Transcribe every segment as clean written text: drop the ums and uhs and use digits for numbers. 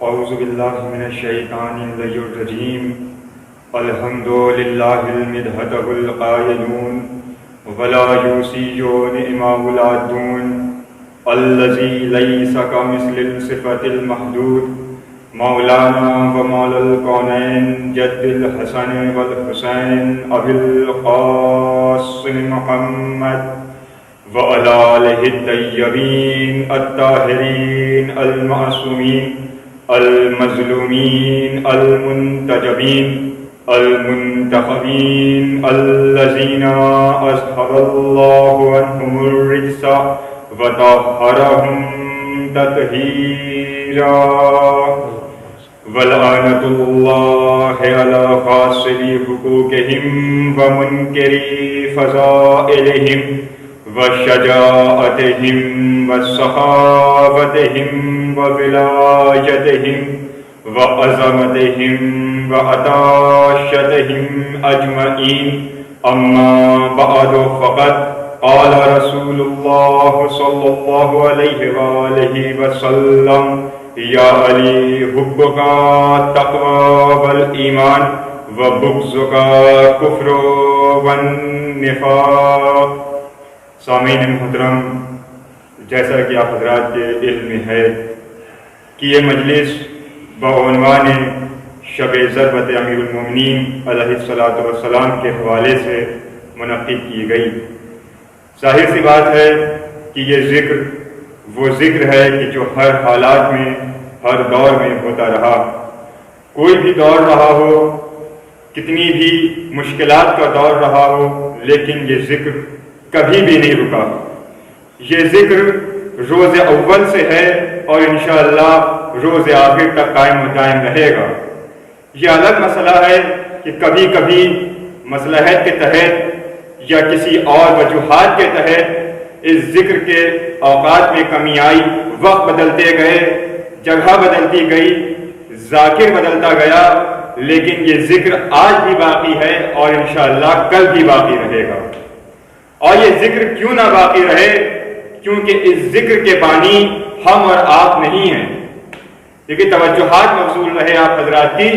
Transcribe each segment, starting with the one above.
اعوذ باللہ من الشیطان الرجیم الحمد للہ المدحتہ القائلون ولا یوسی نعمہ العادون الذی لیس کمثل الصفۃ المحدود مولانا و مولا الکونین جد الحسن والحسین ابی القاسم محمد وعلى آلہ الطیبین الطاہرین المعصومین المظلومین المنتجبین المنتخبین الذین اذهب اللہ عنہم الرجس وطہرہم تطہیرا ولعنۃ اللہ علی غاصبی حقوقہم ومنکری فضائلہم وشجاعتہم وسخاوتہم وولایتہم وعظمتہم وعطاشتہم اجمعین اما بعد فقد قال رسول اللہ صلی اللہ علیہ وآلہ وسلم یا علی حبک تقوی والایمان وبغضک کفر والنفاق۔ سامعین محترم، جیسا کہ آپ حضرات کے علم میں ہے کہ یہ مجلس بعنوان شب ضربت امیر المومنین علیہ الصلاۃ والسلام کے حوالے سے منعقد کی گئی۔ ظاہر سی بات ہے کہ یہ ذکر وہ ذکر ہے کہ جو ہر حالات میں ہر دور میں ہوتا رہا، کوئی بھی دور رہا ہو، کتنی بھی مشکلات کا دور رہا ہو، لیکن یہ ذکر کبھی بھی نہیں رکا۔ یہ ذکر روز اول سے ہے اور انشاءاللہ روز آخر تک قائم و دائم رہے گا۔ یہ الگ مسئلہ ہے کہ کبھی کبھی مصلحت کے تحت یا کسی اور وجوہات کے تحت اس ذکر کے اوقات میں کمی آئی، وقت بدلتے گئے، جگہ بدلتی گئی، ذاکر بدلتا گیا، لیکن یہ ذکر آج بھی باقی ہے اور انشاءاللہ کل بھی باقی رہے گا۔ اور یہ ذکر کیوں نہ باقی رہے؟ کیونکہ اس ذکر کے بانی ہم اور آپ نہیں ہیں۔ لیکن توجہات مبذول رہے آپ حضرات کی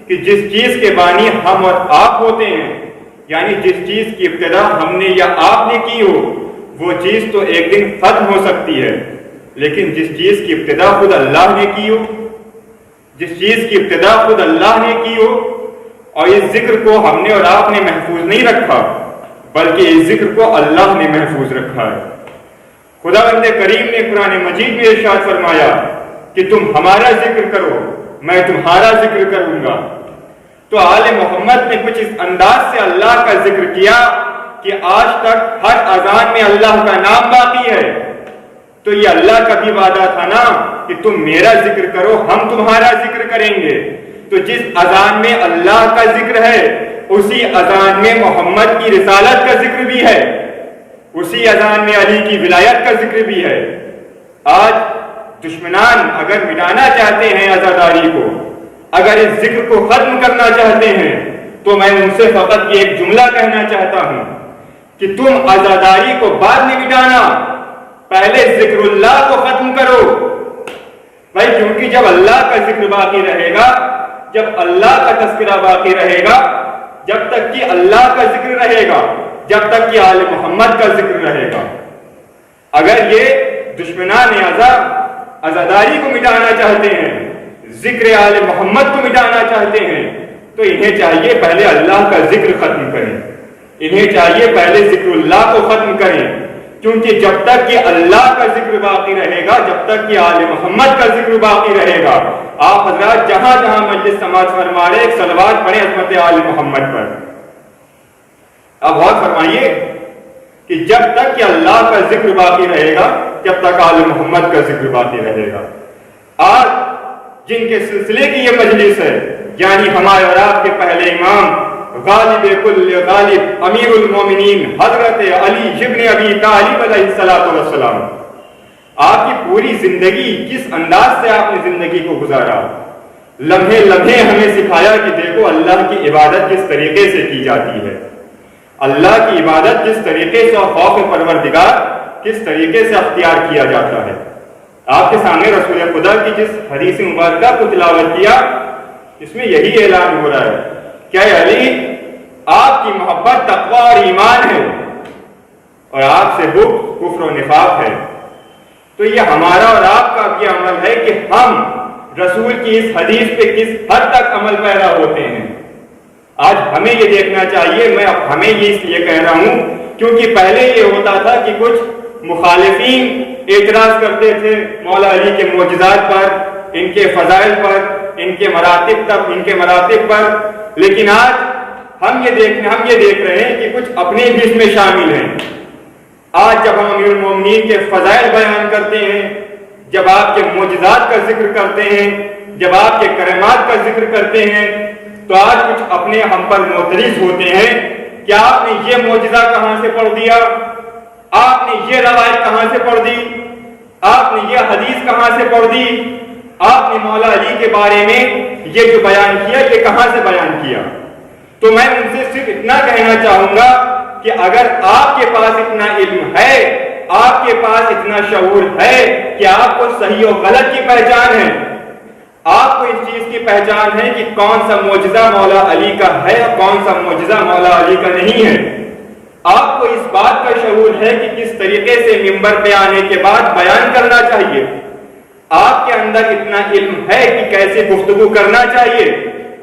کہ جس چیز کے بانی ہم اور آپ ہوتے ہیں، یعنی جس چیز کی ابتدا ہم نے یا آپ نے کی ہو، وہ چیز تو ایک دن ختم ہو سکتی ہے، لیکن جس چیز کی ابتدا خود اللہ نے کی ہو، جس چیز کی ابتدا خود اللہ نے کی ہو، اور اس ذکر کو ہم نے اور آپ نے محفوظ نہیں رکھا، بلکہ اس ذکر کو اللہ نے محفوظ رکھا ہے۔ خداوند کریم نے قرآن مجید میں ارشاد فرمایا کہ تم ہمارا ذکر کرو، میں تمہارا ذکر کروں گا۔ تو آل محمد نے کچھ اس انداز سے اللہ کا ذکر کیا کہ آج تک ہر اذان میں اللہ کا نام باقی ہے۔ تو یہ اللہ کا بھی وعدہ تھا نا کہ تم میرا ذکر کرو، ہم تمہارا ذکر کریں گے۔ تو جس اذان میں اللہ کا ذکر ہے، اسی اذان میں محمد کی رسالت کا ذکر بھی ہے، اسی اذان میں علی کی ولایت کا ذکر بھی ہے۔ آج دشمنان اگر مٹانا چاہتے ہیں عزاداری کو، اگر اس ذکر کو ختم کرنا چاہتے ہیں، تو میں ان سے فقط یہ ایک جملہ کہنا چاہتا ہوں کہ تم عزاداری کو بعد میں مٹانا، پہلے ذکر اللہ کو ختم کرو بھائی، کیونکہ جب اللہ کا ذکر باقی رہے گا، جب اللہ کا تذکرہ باقی رہے گا، جب تک کہ اللہ کا ذکر رہے گا، جب تک کہ آل محمد کا ذکر رہے گا۔ اگر یہ دشمنان عزاداری کو مٹانا چاہتے ہیں، ذکر آل محمد کو مٹانا چاہتے ہیں، تو انہیں چاہیے پہلے اللہ کا ذکر ختم کریں، انہیں چاہیے پہلے ذکر اللہ کو ختم کریں، کیونکہ جب تک کہ اللہ کا ذکر باقی رہے گا، جب تک کہ آل محمد کا ذکر باقی رہے گا، آپ حضرات جہاں جہاں مجلس سماعت فرما رہے ایک صلوات پڑھیں عظمت آل محمد پر۔ اب غور فرمائیے کہ جب تک کہ اللہ کا ذکر باقی رہے گا، جب تک آل محمد کا ذکر باقی رہے گا۔ آج جن کے سلسلے کی یہ مجلس ہے، یعنی ہمارے اور آپ کے پہلے امام غالب کل غالب امیر المومنین حضرت علی ابن ابی طالب علیہ السلام، آپ کی پوری زندگی کس انداز سے آپ نے زندگی کو گزارا، لمحے لمحے ہمیں سکھایا کہ دیکھو اللہ کی عبادت کس طریقے سے کی جاتی ہے، اللہ کی عبادت کس طریقے سے اور خوف پروردگار کس طریقے سے اختیار کیا جاتا ہے۔ آپ کے سامنے رسول خدا کی جس حدیث مبارکہ کو تلاوت کیا اس میں یہی اعلان ہو رہا ہے کہ اے علی آپ کی محبت تقویٰ اور ایمان ہے اور آپ سے بغض کفر و نفاق ہے۔ تو یہ ہمارا اور آپ کا بھی عمل ہے کہ ہم رسول کی اس حدیث پہ کس حد تک عمل پیرا ہوتے ہیں۔ آج ہمیں یہ دیکھنا چاہیے، میں اب ہمیں یہ اس لیے کہہ رہا ہوں کیونکہ پہلے یہ ہوتا تھا کہ کچھ مخالفین اعتراض کرتے تھے مولا علی کے معجزات پر، ان کے فضائل پر، ان کے مراتب پر، لیکن آج ہم یہ دیکھ رہے ہیں کہ کچھ اپنے بھی اس میں شامل ہیں۔ آج جب ہم امیر المومنین کے فضائل بیان کرتے ہیں، جب آپ کے معجزات کا ذکر کرتے ہیں، جب آپ کے کرامات کا ذکر کرتے ہیں، تو آج کچھ اپنے ہم پر معترض ہوتے ہیں کہ آپ نے یہ معجزہ کہاں سے پڑھ دیا، آپ نے یہ روایت کہاں سے پڑھ دی، آپ نے یہ حدیث کہاں سے پڑھ دی، آپ نے مولا علی کے بارے میں یہ جو بیان کیا یہ کہاں سے بیان کیا۔ تو میں ان سے صرف اتنا کہنا چاہوں گا کہ اگر آپ کے پاس اتنا علم ہے، آپ کے پاس اتنا شعور ہے کہ آپ کو صحیح و غلط کی پہچان ہے، آپ کو اس چیز کی پہچان ہے کہ کون سا معجزہ مولا علی کا ہے اور کون سا معجزہ مولا علی کا نہیں ہے، آپ کو اس بات کا شعور ہے کہ کس طریقے سے منبر پہ آنے کے بعد بیان کرنا چاہیے، آپ کے اندر اتنا علم ہے کہ کیسے گفتگو کرنا چاہیے،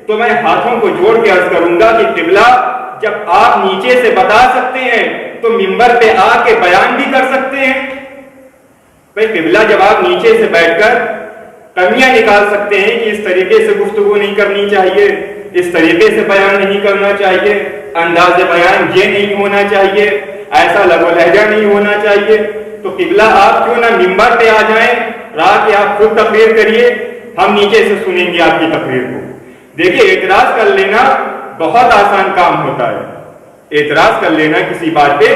تو میں ہاتھوں کو جوڑ کے عرض کروں گا کہ قبلہ جب آپ نیچے سے بتا سکتے ہیں تو منبر پہ آ کے بیان بھی کر سکتے ہیں۔ بھائی قبلہ جب آپ نیچے سے بیٹھ کر کمیاں نکال سکتے ہیں کہ اس طریقے سے گفتگو نہیں کرنی چاہیے، اس طریقے سے بیان نہیں کرنا چاہیے، انداز بیان یہ نہیں ہونا چاہیے، ایسا لب و لہجہ نہیں ہونا چاہیے، تو قبلہ آپ کیوں نہ منبر پہ آ جائیں، رات کے آپ خود تقریر کریے، ہم نیچے سے سنیں گے آپ کی تقریر کو۔ دیکھیے اعتراض کر لینا بہت آسان کام ہوتا ہے، اعتراض کر لینا کسی بات پہ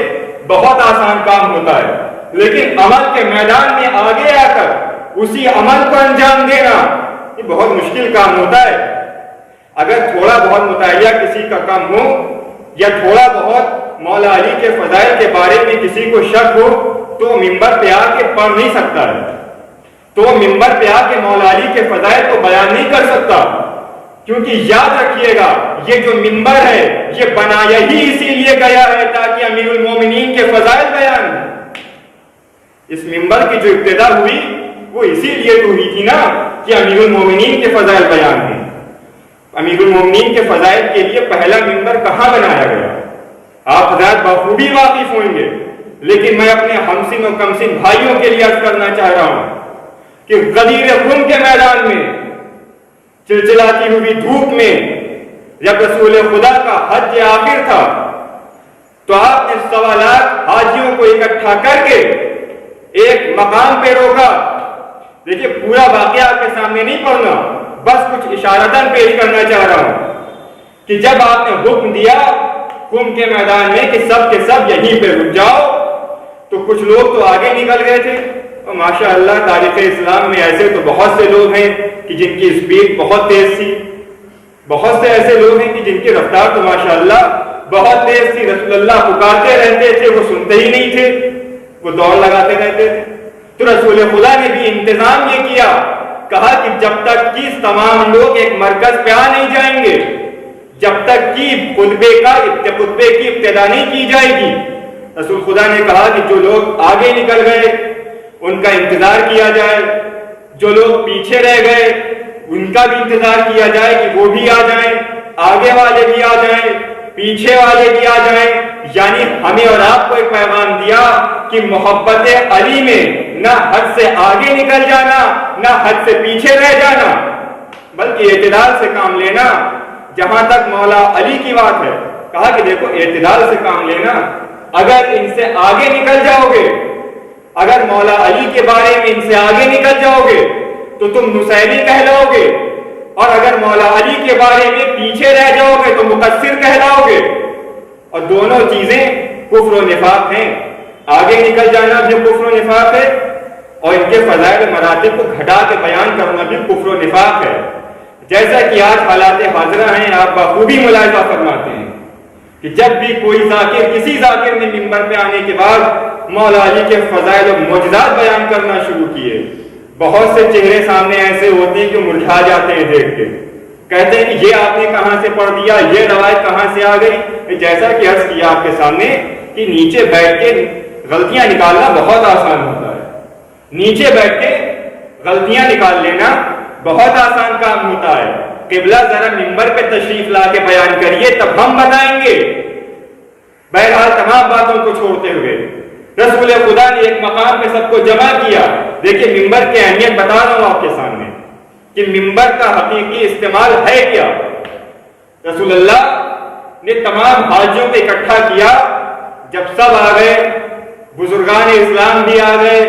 بہت آسان کام ہوتا ہے، لیکن عمل کے میدان میں آگے آ کر اسی عمل کو انجام دینا یہ بہت مشکل کام ہوتا ہے۔ اگر تھوڑا بہت مطالعہ کسی کا کم ہو یا تھوڑا بہت مولا علی کے فضائل کے بارے میں کسی کو شک ہو تو منبر پہ آ کے پڑھ نہیں سکتا ہے، تو منبر پہ آ کے مولا علی کے فضائل کو بیان نہیں کر سکتا، کیونکہ یاد رکھیے گا یہ جو منبر ہے یہ بنایا ہی اسی لیے گیا ہے تاکہ امیر المومنین کے فضائل بیان ہوں۔ اس منبر کی جو ابتدا ہوئی وہ اسی لیے تو ہوئی تھی نا کہ امیر المومنین کے فضائل بیان ہیں۔ امیر المومنین کے فضائل کے لیے پہلا منبر کہاں بنایا گیا آپ حضرات بخوبی واقف ہوں گے، لیکن میں اپنے ہمسن و کمسن بھائیوں کے لیے عرض کرنا چاہ رہا ہوں کہ غدیر خون کے میدان میں چلچلاتی ہوئی دھوپ میں جب رسول خدا کا حج آخر تھا تو آپ نے 1.25 لاکھ حاجیوں کو اکٹھا کر کے ایک مقام پہ روکا۔ دیکھیے پورا واقعہ آپ کے سامنے نہیں پڑھنا، بس کچھ اشارتاً پیش کرنا چاہ رہا ہوں کہ جب آپ نے حکم دیا خم کے میدان میں کہ سب کے سب یہیں پہ رک جاؤ تو کچھ لوگ تو آگے نکل گئے تھے، اور ماشاء اللہ تاریخ اسلام میں ایسے تو بہت سے لوگ ہیں کہ جن کی سپیڈ بہت تیز تھی، بہت سے ایسے لوگ ہیں کہ جن کی رفتار تو ماشاء اللہ بہت تیز تھی، رسول اللہ پکارتے رہتے تھے وہ سنتے ہی نہیں تھے، وہ دوڑ لگاتے رہتے تھے۔ تو رسول خدا نے بھی انتظام یہ کیا، کہا کہ جب تک کہ تمام لوگ ایک مرکز پہ آ نہیں جائیں گے، جب تک کہ خطبے کی ابتدا نہیں کی جائے گی، رسول خدا نے کہا کہ جو لوگ آگے نکل گئے ان کا انتظار کیا جائے، جو لوگ پیچھے رہ گئے ان کا بھی انتظار کیا جائے کہ وہ بھی آ جائیں، آگے والے بھی آ جائیں، پیچھے والے بھی آ جائیں۔ یعنی ہمیں اور آپ کو ایک پیغام دیا کہ محبت علی میں نہ حد سے آگے نکل جانا نہ حد سے پیچھے رہ جانا، بلکہ اعتدال سے کام لینا۔ جہاں تک مولا علی کی بات ہے کہا کہ دیکھو اعتدال سے کام لینا، اگر ان سے آگے نکل جاؤ گے، اگر مولا علی کے بارے میں ان سے آگے نکل جاؤ گے تو تم نصیری کہلاؤ گے، اور اگر مولا علی کے بارے میں پیچھے رہ جاؤ گے تو مقصر کہلاؤ گے، اور دونوں چیزیں کفر و نفاق ہیں۔ آگے نکل جانا بھی کفر و نفاق ہے اور ان کے فضائل و مراتب کو گھٹا کے بیان کرنا بھی کفر و نفاق ہے۔ جیسا کہ آج حالات حاضرہ ہیں، آپ بخوبی ملاحظہ فرماتے ہیں کہ جب بھی کوئی ذاکر کسی ذاکر نے منبر پہ آنے کے بعد مولا علی کے فضائل و معجزات بیان کرنا شروع کیے بہت سے چہرے سامنے ایسے ہوتے ہیں کہ مرجھا جاتے ہیں دیکھ کے، کہتے ہیں کہ یہ آپ نے کہاں سے پڑھ دیا، یہ روایت کہاں سے آ گئی۔ جیسا کہ عرض کیا آپ کے سامنے کہ نیچے بیٹھ کے غلطیاں نکالنا بہت آسان ہوتا ہے، نیچے بیٹھ کے غلطیاں نکال لینا بہت آسان کام ہوتا ہے۔ قبلہ ذرا منبر پہ تشریف لا کے بیان کریے تب ہم بتائیں گے۔ بہرحال تمام باتوں کو چھوڑتے ہوئے رسول خدا نے ایک مقام پہ سب کو جمع کیا۔ دیکھیے ممبر کی اہمیت بتا رہا ہوں آپ کے سامنے کہ ممبر کا حقیقی استعمال ہے کیا۔ رسول اللہ نے تمام حاجیوں کو اکٹھا کیا، جب سب آ گئے، بزرگان اسلام بھی آ گئے،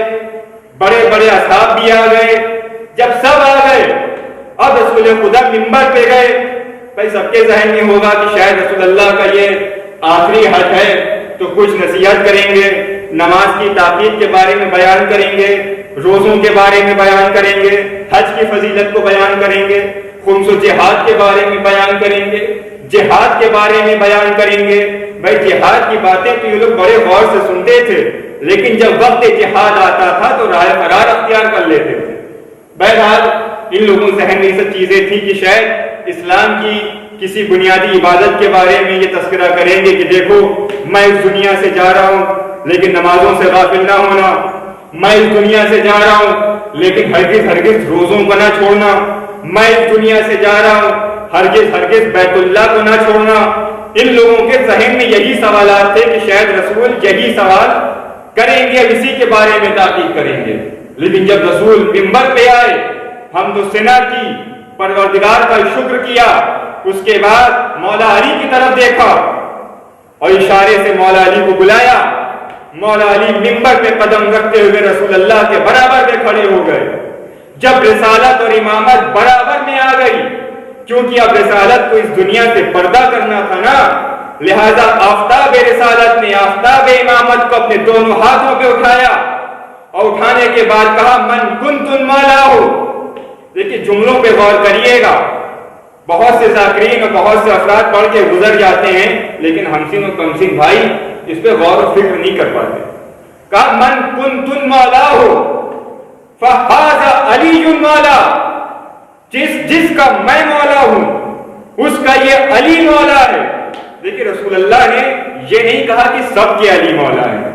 بڑے بڑے اصحاب بھی آ گئے، جب سب آ گئے اب رسول خدا ممبر پہ گئے۔ بھائی سب کے ذہن میں ہوگا کہ شاید رسول اللہ کا یہ آخری حج ہے تو کچھ نصیحت کریں گے، نماز کی تاکید کے بارے میں بیان کریں گے، روزوں کے بارے میں بیان کریں گے، حج کی فضیلت کو بیان کریں گے، خمس و جہاد کے بارے میں بیان کریں گے، جہاد کے بارے میں بیان کریں گے۔ بھائی جہاد کی باتیں تو یہ لوگ بڑے غور سے سنتے تھے، لیکن جب وقت جہاد آتا تھا تو رائے قرار اختیار کر لیتے تھے۔ بہرحال ان لوگوں ذہن میں یہ سب چیزیں تھیں کہ شاید اسلام کی کسی بنیادی عبادت کے بارے میں یہ تذکرہ کریں گے کہ دیکھو میں اس دنیا سے جا رہا ہوں لیکن نمازوں سے غافل نہ ہونا، میں اس دنیا سے جا رہا ہوں لیکن ہرگز ہرگز روزوں کو نہ چھوڑنا، میں اس دنیا سے جا رہا ہوں ہرگز ہرگز بیت اللہ کو نہ چھوڑنا۔ ان لوگوں کے ذہن میں یہی سوالات تھے کہ شاید رسول یہی سوال کریں گے، اسی کے بارے میں تحقیق کریں گے۔ لیکن جب رسول منبر پہ آئے، حمد و ثنا کی، پروردگار کا شکر کیا، اس کے بعد مولا علی کی طرف دیکھا اور اشارے سے مولا علی کو بلایا۔ مولا علی منبر پہ قدم رکھتے ہوئے رسول اللہ کے برابر میں کھڑے ہو گئے۔ جب رسالت اور امامت برابر میں آ گئی، کیونکہ اب رسالت کو اس دنیا سے پردہ کرنا تھا نا، لہذا آفتاب رسالت نے آفتاب امامت کو اپنے دونوں ہاتھوں پہ اٹھایا اور اٹھانے کے بعد کہا من کنتم مولا ہو۔ دیکھیے جملوں پہ غور کریے گا، بہت سے ذاکرین اور بہت سے افراد پڑھ کے گزر جاتے ہیں لیکن ہمسن و کمسن بھائی اس پہ غور و فکر نہیں کر پاتے۔ کہا من کنتم مولا ہو فہذا علی مولا، جس کا میں مولا ہوں اس کا یہ علی مولا ہے۔ دیکھیے رسول اللہ نے یہ نہیں کہا کہ سب کے علی مولا ہے،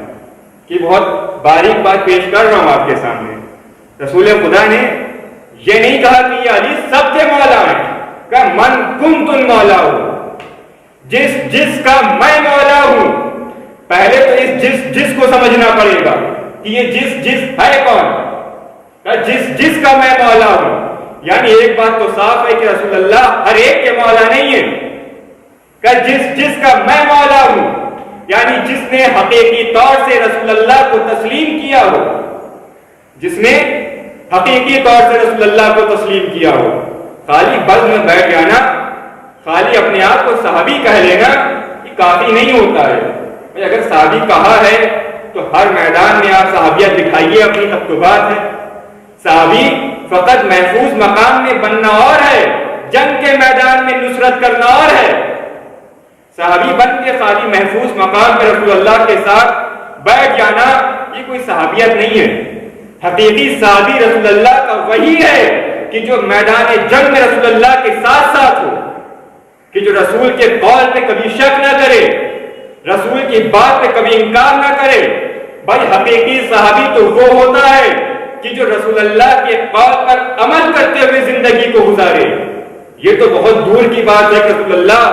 کہ بہت باریک بات پیش کر رہا ہوں آپ کے سامنے۔ رسول خدا نے یہ نہیں کہا کہ یہ علی سب کے مولا ہے، کہ من کنتم مولا ہو، جس کا میں مولا ہوں۔ پہلے تو اس جس کو سمجھنا پڑے گا کہ یہ جس ہے کون، جس کا میں مولا ہوں۔ یعنی ایک بات تو صاف ہے کہ رسول اللہ ہر ایک کے مولا نہیں ہے، کہ جس کا میں مولا ہوں، یعنی جس نے حقیقی طور سے رسول اللہ کو تسلیم کیا ہو، جس نے حقیقی طور سے رسول اللہ کو تسلیم کیا ہو۔ خالی بز میں بیٹھ جانا، خالی اپنے آپ کو صحابی کہہ لینا یہ کافی نہیں ہوتا ہے۔ اگر صحابی کہا ہے تو ہر میدان میں آپ صحابیت دکھائیے، اپنی تکتبات ہے۔ صحابی فقط محفوظ مقام میں بننا اور ہے، جنگ کے میدان میں نصرت کرنا اور ہے۔ صحابی بن کے خالی محفوظ مقام پہ رسول اللہ کے ساتھ بیٹھ جانا یہ کوئی صحابیت نہیں ہے۔ حقیقی صحابی رسول اللہ کا وہی ہے کہ جو میدان جنگ میں رسول اللہ کے ساتھ ساتھ ہو، کہ جو رسول کے قول پہ کبھی شک نہ کرے، رسول کی بات پہ کبھی انکار نہ کرے۔ بھائی حقیقی صحابی تو وہ ہوتا ہے کہ جو رسول اللہ کے قول پر عمل کرتے ہوئے زندگی کو گزارے۔ یہ تو بہت دور کی بات ہے کہ رسول اللہ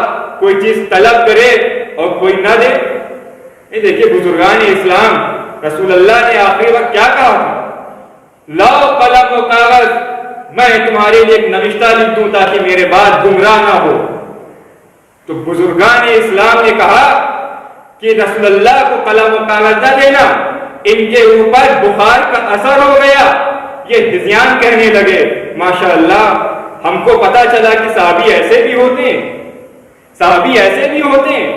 کوئی چیز طلب کرے اور کوئی نہ دے۔ یہ دیکھیے بزرگان اسلام، رسول اللہ نے آخری وقت کیا کہا تھا؟ لاؤ قلم و کاغذ، میں تمہارے لیے ایک نوشتہ لکھ دوں تاکہ میرے بعد گمراہ نہ ہو۔ تو بزرگان اسلام نے کہا کہ رسول اللہ کو قلم و کاغذ نہ دینا، ان کے اوپر بخار کا اثر ہو گیا، یہ ہذیان کہنے لگے۔ ماشاءاللہ ہم کو پتا چلا کہ صحابی ایسے بھی ہوتے ہیں، صحابی ایسے بھی ہوتے ہیں۔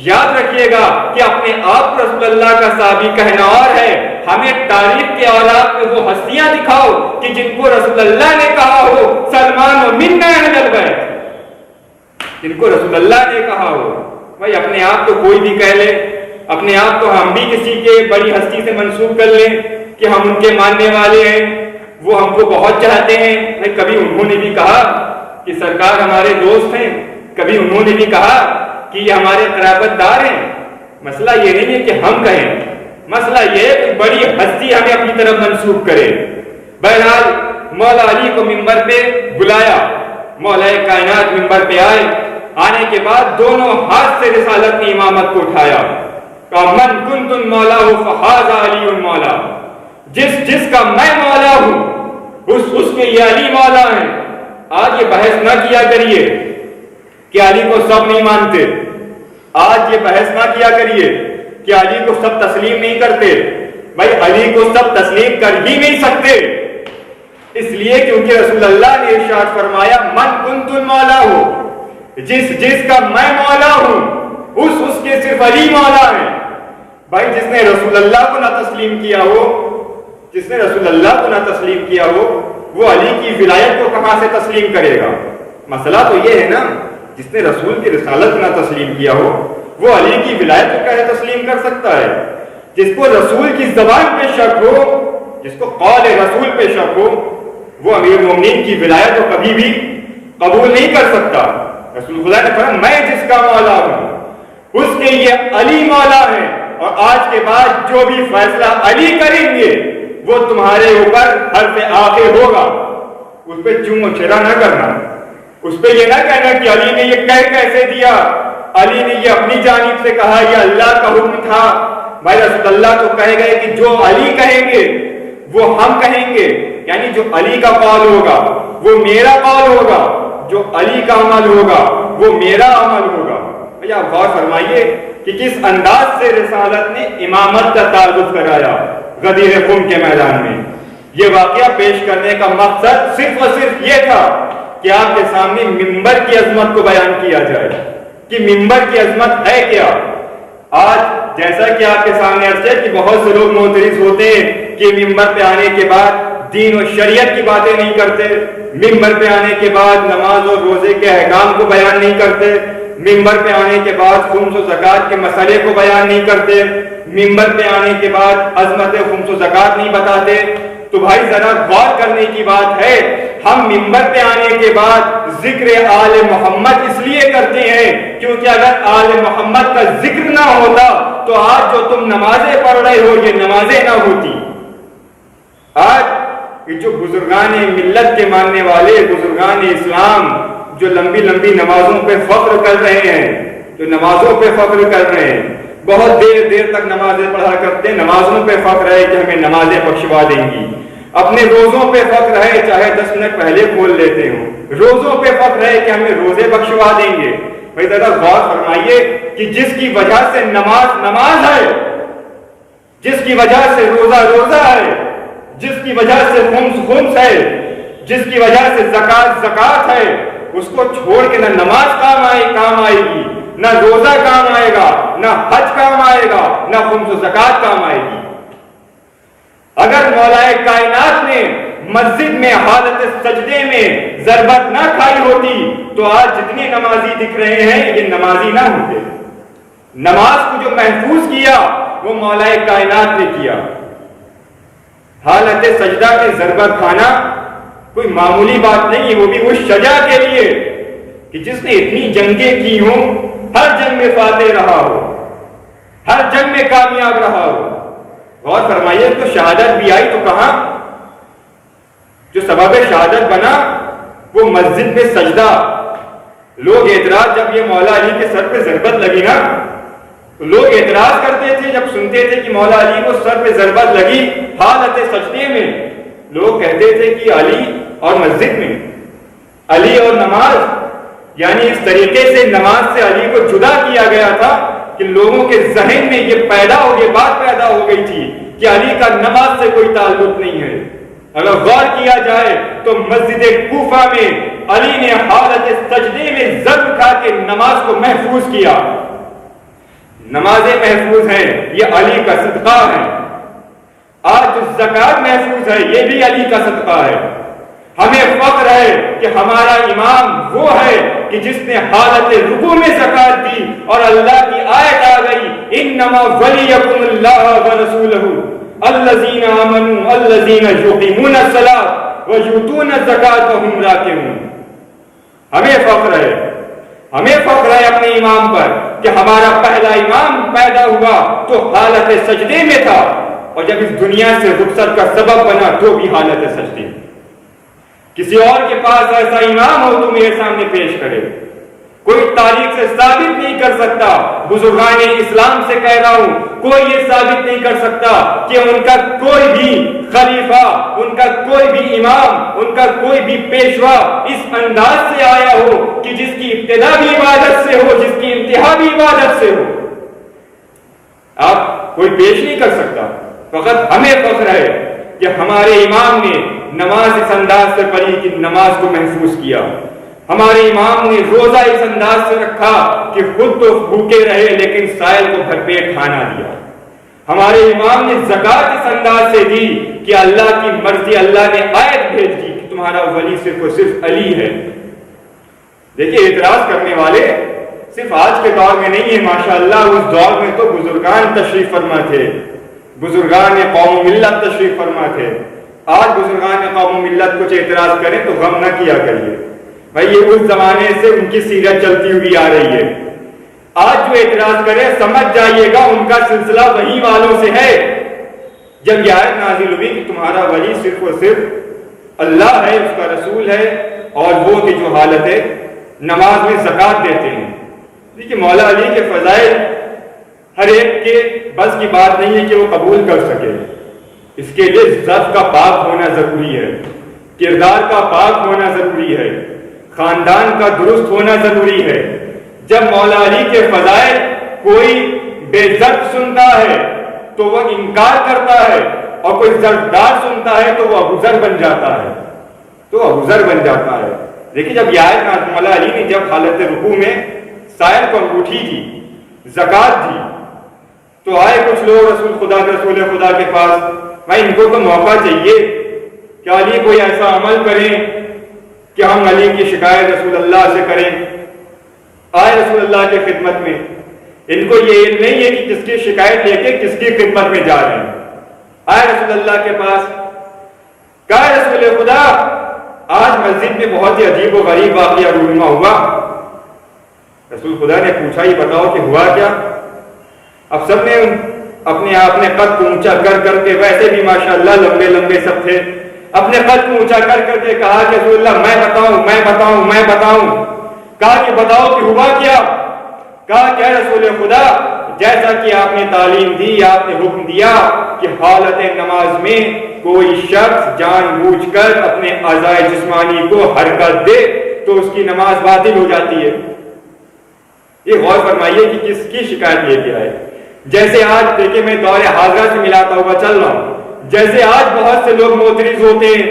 یاد رکھیے گا کہ اپنے آپ کو رسول اللہ کا صحابی کہنا اور ہے، ہمیں تاریخ کے اولاد میں وہ ہستیاں دکھاؤ کہ جن کو رسول اللہ نے کہا ہو سلمان و منا اہل البیت، جن کو رسول اللہ نے کہا ہو۔ بھائی اپنے آپ تو کوئی بھی کہہ لے، اپنے آپ تو ہم بھی کسی کے بڑی ہستی سے منسوب کر لیں کہ ہم ان کے ماننے والے ہیں، وہ ہم کو بہت چاہتے ہیں. کبھی انہوں نے بھی کہا کہ سرکار ہمارے دوست ہیں، کبھی انہوں نے بھی کہا کہ یہ ہمارے قرابت دار ہیں. مسئلہ یہ نہیں ہے کہ ہم کہیں، مسئلہ یہ ہے کہ بڑی ہستی ہمیں اپنی طرف منسوب کرے. بہرحال مولا علی کو ممبر پہ بلایا، مولا کائنات ممبر پہ آئے. آنے کے بعد دونوں ہاتھ سے رسالت نے امامت کو اٹھایا، کہا من کنت مولا فہذا علی مولا، جس کا میں مولا ہوں اس کے یہ علی مولا ہیں. آج یہ بحث نہ کیا کریے کہ علی کو سب نہیں مانتے، آج یہ بحث نہ کیا کریے کہ علی کو سب تسلیم نہیں کرتے. بھائی علی کو سب تسلیم کر ہی نہیں سکتے، اس لیے کیونکہ رسول اللہ نے ارشاد فرمایا من کنت مولا ہو، جس کا میں مولا ہوں اس کے صرف علی مولا ہے. بھائی جس نے رسول اللہ کو نہ تسلیم کیا ہو، جس نے رسول اللہ کو نہ تسلیم کیا ہو، وہ علی کی ولایت کو کہاں سے تسلیم کرے گا؟ مسئلہ تو یہ ہے نا، جس نے رسول کی رسالت نہ تسلیم کیا ہو وہ علی کی ولایت کو کیسے تسلیم کر سکتا ہے؟ جس کو رسول کی زبان پہ شک ہو، جس کو قول رسول پہ شک ہو، وہ امیر المومنین کی ولایت کو کبھی بھی قبول نہیں کر سکتا. رسول خدا نے فرمایا میں جس کا مولا ہوں اس کے یہ علی مولا ہے، اور آج کے بعد جو بھی فیصلہ علی کریں گے وہ تمہارے اوپر حرف آخر ہوگا. اس پہ چوم و چھیڑا نہ کرنا، اس پہ یہ نہ کہنا کہ علی نے یہ کہہ کیسے دیا، علی نے یہ اپنی جانب سے کہا، یہ اللہ کا حکم تھا. بھائی رسول اللہ تو کہے گئے کہ جو علی کہیں گے وہ ہم کہیں گے، یعنی جو علی کا قول ہوگا وہ میرا قول ہوگا، جو علی کا عمل ہوگا وہ میرا عمل ہوگا. بھئی آپ غور فرمائیے کہ کس انداز سے رسالت نے امامت کا تعارف کرایا غدیر خم کے میدان میں. یہ واقعہ پیش کرنے کا مقصد صرف اور صرف یہ تھا کہ آپ کے سامنے ممبر کی عظمت کو بیان کیا جائے کہ ممبر کی عظمت ہے کیا. آج جیسا کہ آپ کے سامنے عرض ہے کہ بہت سے لوگ معترض ہوتے ہیں کہ ممبر پہ آنے کے بعد دین و شریعت کی باتیں نہیں کرتے، ممبر پہ آنے کے بعد نماز اور روزے کے احکام کو بیان نہیں کرتے، ممبر پہ آنے کے بعد خمس و زکوٰۃ کے مسئلے کو بیان نہیں کرتے، ممبر پہ آنے کے بعد عظمت خمس و زکوٰۃ نہیں بتاتے. تو بھائی ذرا غور کرنے کی بات ہے، ہم ممبر پہ آنے کے بعد ذکر آل محمد اس لیے کرتے ہیں کیونکہ اگر آل محمد کا ذکر نہ ہوتا تو آج جو تم نمازیں پڑھ رہے ہو یہ نمازیں نہ ہوتی. آج یہ جو بزرگان ملت کے ماننے والے بزرگان اسلام جو لمبی لمبی نمازوں پہ فخر کر رہے ہیں، جو نمازوں پہ فخر کر رہے ہیں، بہت دیر دیر تک نمازیں پڑھا کرتے ہیں، نمازوں پہ فخر ہے کہ ہمیں نمازیں بخشوا دیں گی، اپنے روزوں پہ فخر ہے چاہے 10 منٹ پہلے کھول لیتے ہوں، روزوں پہ فخر ہے کہ ہمیں روزے بخشوا دیں گے. بھائی ذرا غور فرمائیے کہ جس کی وجہ سے نماز ہے، جس کی وجہ سے روزہ ہے، جس کی وجہ سے خمس ہے، جس کی وجہ سے زکوٰۃ ہے، اس کو چھوڑ کے نہ نماز کام آئے گی، نہ روزہ کام آئے گا، نہ حج کام آئے گا، نہ خمس و زکوٰۃ کام آئے گی. اگر مولا کائنات نے مسجد میں حالت سجدے میں ضربت نہ کھائی ہوتی تو آج جتنے نمازی دکھ رہے ہیں یہ نمازی نہ ہوتے. نماز کو جو محفوظ کیا وہ مولا کائنات نے کیا. حالت سجدہ میں ضربت کھانا کوئی معمولی بات نہیں ہے، وہ بھی اس شجاع کے لیے کہ جس نے اتنی جنگیں کی ہوں، ہر جنگ میں فاتح رہا ہو، ہر جنگ میں کامیاب رہا ہو. غور فرمائیے تو شہادت بھی آئی تو کہاں؟ جو سبب شہادت بنا وہ مسجد میں سجدہ. لوگ اعتراض، جب یہ مولا علی کے سر پہ ضربت لگی نا تو لوگ اعتراض کرتے تھے جب سنتے تھے کہ مولا علی کو سر پہ ضربت لگی حالت سجدے میں. لوگ کہتے تھے کہ علی اور مسجد میں، علی اور نماز، یعنی اس طریقے سے نماز سے علی کو جدا کیا گیا تھا کہ لوگوں کے ذہن میں یہ بات پیدا ہو گئی تھی کہ علی کا نماز سے کوئی تعلق نہیں ہے. اگر غور کیا جائے تو مسجد کوفہ میں علی نے حالت سجدے میں ضرب کھا کے نماز کو محفوظ کیا. نمازیں محفوظ ہیں یہ علی کا صدقہ ہے. آج جو زکوٰۃ محفوظ ہے یہ بھی علی کا صدقہ ہے. ہمیں فخر ہے کہ ہمارا امام وہ ہے کہ جس نے حالت رکوع میں زکوٰۃ دی اور اللہ کی آیت آ گئی انما ولیکم اللہ ورسولہ. الذین آمنوا الذین یقیمون الصلاۃ ویؤتون الزکاۃ وہم راکعون. ہمیں فخر ہے اپنے امام پر کہ ہمارا پہلا امام پیدا ہوا تو حالت سجدے میں تھا، اور جب اس دنیا سے رخصت کا سبب بنا تو بھی حالت سجدے. کسی اور کے پاس ایسا امام ہو تو میرے سامنے پیش کرے. کوئی تاریخ سے ثابت نہیں کر سکتا، بزرگان اسلام سے کہہ رہا ہوں، کوئی یہ ثابت نہیں کر سکتا کہ ان کا کوئی بھی خلیفہ، ان کا کوئی بھی امام، ان کا کوئی بھی پیشوا اس انداز سے آیا ہو کہ جس کی ابتدا بھی عبادت سے ہو، جس کی انتہا بھی عبادت سے ہو. آپ کوئی پیش نہیں کر سکتا. فقط ہمیں فخر ہے کہ ہمارے امام نے نماز اس انداز سے پڑھی کہ نماز کو محفوظ کیا. ہمارے امام نے روزہ اس انداز سے رکھا کہ خود تو بھوکے رہے لیکن سائل کو بھرپیٹ کھانا دیا. ہمارے امام نے زکات اس انداز سے دی کہ اللہ کی مرضی، اللہ نے آیت بھیج دی کہ تمہارا ولی صرف اور صرف علی ہے. دیکھیے اعتراض کرنے والے صرف آج کے دور میں نہیں ہے، ماشاءاللہ اس دور میں تو بزرگان تشریف فرما تھے، بزرگان قوم و ملت تشریف فرما تھے. آج بزرگان قوم و ملت کچھ اعتراض کریں تو غم نہ کیا کریے بھائی، یہ اس زمانے سے ان کی سیرت چلتی ہوئی آ رہی ہے. آج جو اعتراض کرے سمجھ جائیے گا ان کا سلسلہ وہی والوں سے ہے. جب یہ آیت نازل ہوئی کہ تمہارا ولی صرف اور صرف اللہ ہے، اس کا رسول ہے، اور وہ کہ جو حالت ہے نماز میں زکات دیتے ہیں. دیکھیے مولا علی کے فضائل ہر ایک کے بس کی بات نہیں ہے کہ وہ قبول کر سکے. اس کے لیے ذات کا پاک ہونا ضروری ہے، کردار کا پاک ہونا ضروری ہے، خاندان کا درست ہونا ضروری ہے. جب مولا علی کے فضائل کوئی بے ضرب سنتا ہے تو وہ انکار کرتا ہے، اور کوئی ضربدار سنتا ہے تو وہ ابوذر بن جاتا ہے. دیکھیے جب یہ آیت مولا علی نے جب حالت رکوع میں سائل کو انگوٹھی دی، زکات دی، تو آئے کچھ لوگ رسول خدا کے پاس. بھائی ان کو تو موقع چاہیے کہ علی کوئی ایسا عمل کریں کہ ہم علی کی شکایت رسول اللہ سے کریں. آئے رسول اللہ کی خدمت میں، ان کو یہ علم نہیں ہے کہ کس کی شکایت لے کے کس کی خدمت میں جا رہے ہیں. آئے رسول اللہ کے پاس، کہا رسول خدا آج مسجد میں بہت ہی عجیب و غریب واقعہ رونما ہوا. رسول خدا نے پوچھا یہ بتاؤ کہ ہوا کیا. اب سب نے اپنے آپ نے قد کو اونچا کر کے، ویسے بھی ماشاءاللہ لمبے لمبے سب تھے، اپنے قد کو اونچا کر کے کہا کہ رسول اللہ میں بتاؤں. کہا کہ بتاؤ کہ ہوا کیا. کہا کہ رسول خدا جیسا کہ آپ نے تعلیم دی، آپ نے حکم دیا کہ حالت نماز میں کوئی شخص جان بوجھ کر اپنے اعضائے جسمانی کو حرکت دے تو اس کی نماز باطل ہو جاتی ہے. یہ غور فرمائیے کہ کس کی شکایت لے کے آئے. جیسے آج دیکھیں میں دور حاضرہ سے ملاتا ہوا چل رہا ہوں، جیسے آج بہت سے لوگ معترض ہوتے ہیں،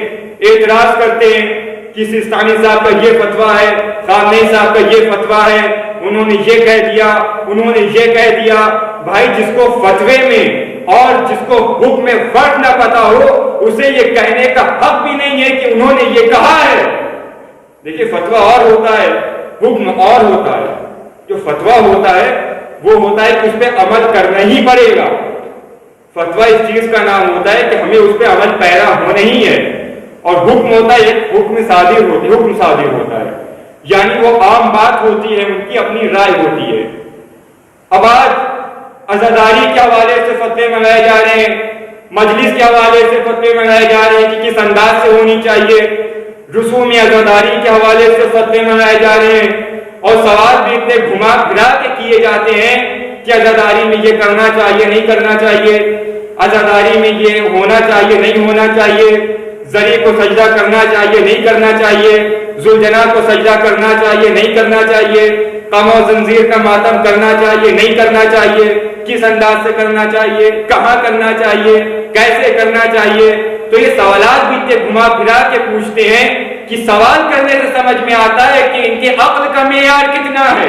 اعتراض کرتے ہیں کہ سستانی صاحب کا یہ فتویٰ ہے، خامنئی صاحب کا یہ فتویٰ ہے، انہوں نے یہ کہہ دیا. بھائی جس کو فتوے میں اور جس کو حکم میں فرق نہ پتا ہو اسے یہ کہنے کا حق بھی نہیں ہے کہ انہوں نے یہ کہا ہے. دیکھیے فتویٰ اور ہوتا ہے، حکم اور ہوتا ہے. جو فتویٰ ہوتا ہے وہ ہوتا ہے کہ اس پہ عمل کرنا ہی پڑے گا. فتویٰ اس چیز کا نام ہوتا ہے کہ ہمیں اس پہ عمل پیرا ہونا ہی ہے. اور حکم ہوتا ہے ایک حکم صادر ہوتا ہے، یعنی وہ عام بات ہوتی ہے، ان کی اپنی رائے ہوتی ہے. اب آج عزاداری کے حوالے سے فتوے منگائے جا رہے ہیں، مجلس کے حوالے سے فتوے منگائے جا رہے ہیں کہ کس انداز سے ہونی چاہیے، رسوم عزاداری کے حوالے سے فتوے منگائے جا رہے ہیں، اور سوال بھی اتنے گھما پھرا کے کیے جاتے ہیں کہ عزاداری میں یہ کرنا چاہیے نہیں کرنا چاہیے، عزاداری میں یہ ہونا چاہیے نہیں ہونا چاہیے، زری کو سجدہ کرنا چاہیے نہیں کرنا چاہیے، ذوالجناح کو سجدہ کرنا چاہیے نہیں کرنا چاہیے، قم و زنجیر کا ماتم کرنا چاہیے نہیں کرنا چاہیے، کس انداز سے کرنا چاہیے، کہاں کرنا چاہیے، کیسے کرنا چاہیے. تو یہ سوالات بھی اتنے گھما پھرا کے پوچھتے ہیں کہ سوال کرنے سے سمجھ میں آتا ہے کہ ان کے عقل کا معیار کتنا ہے.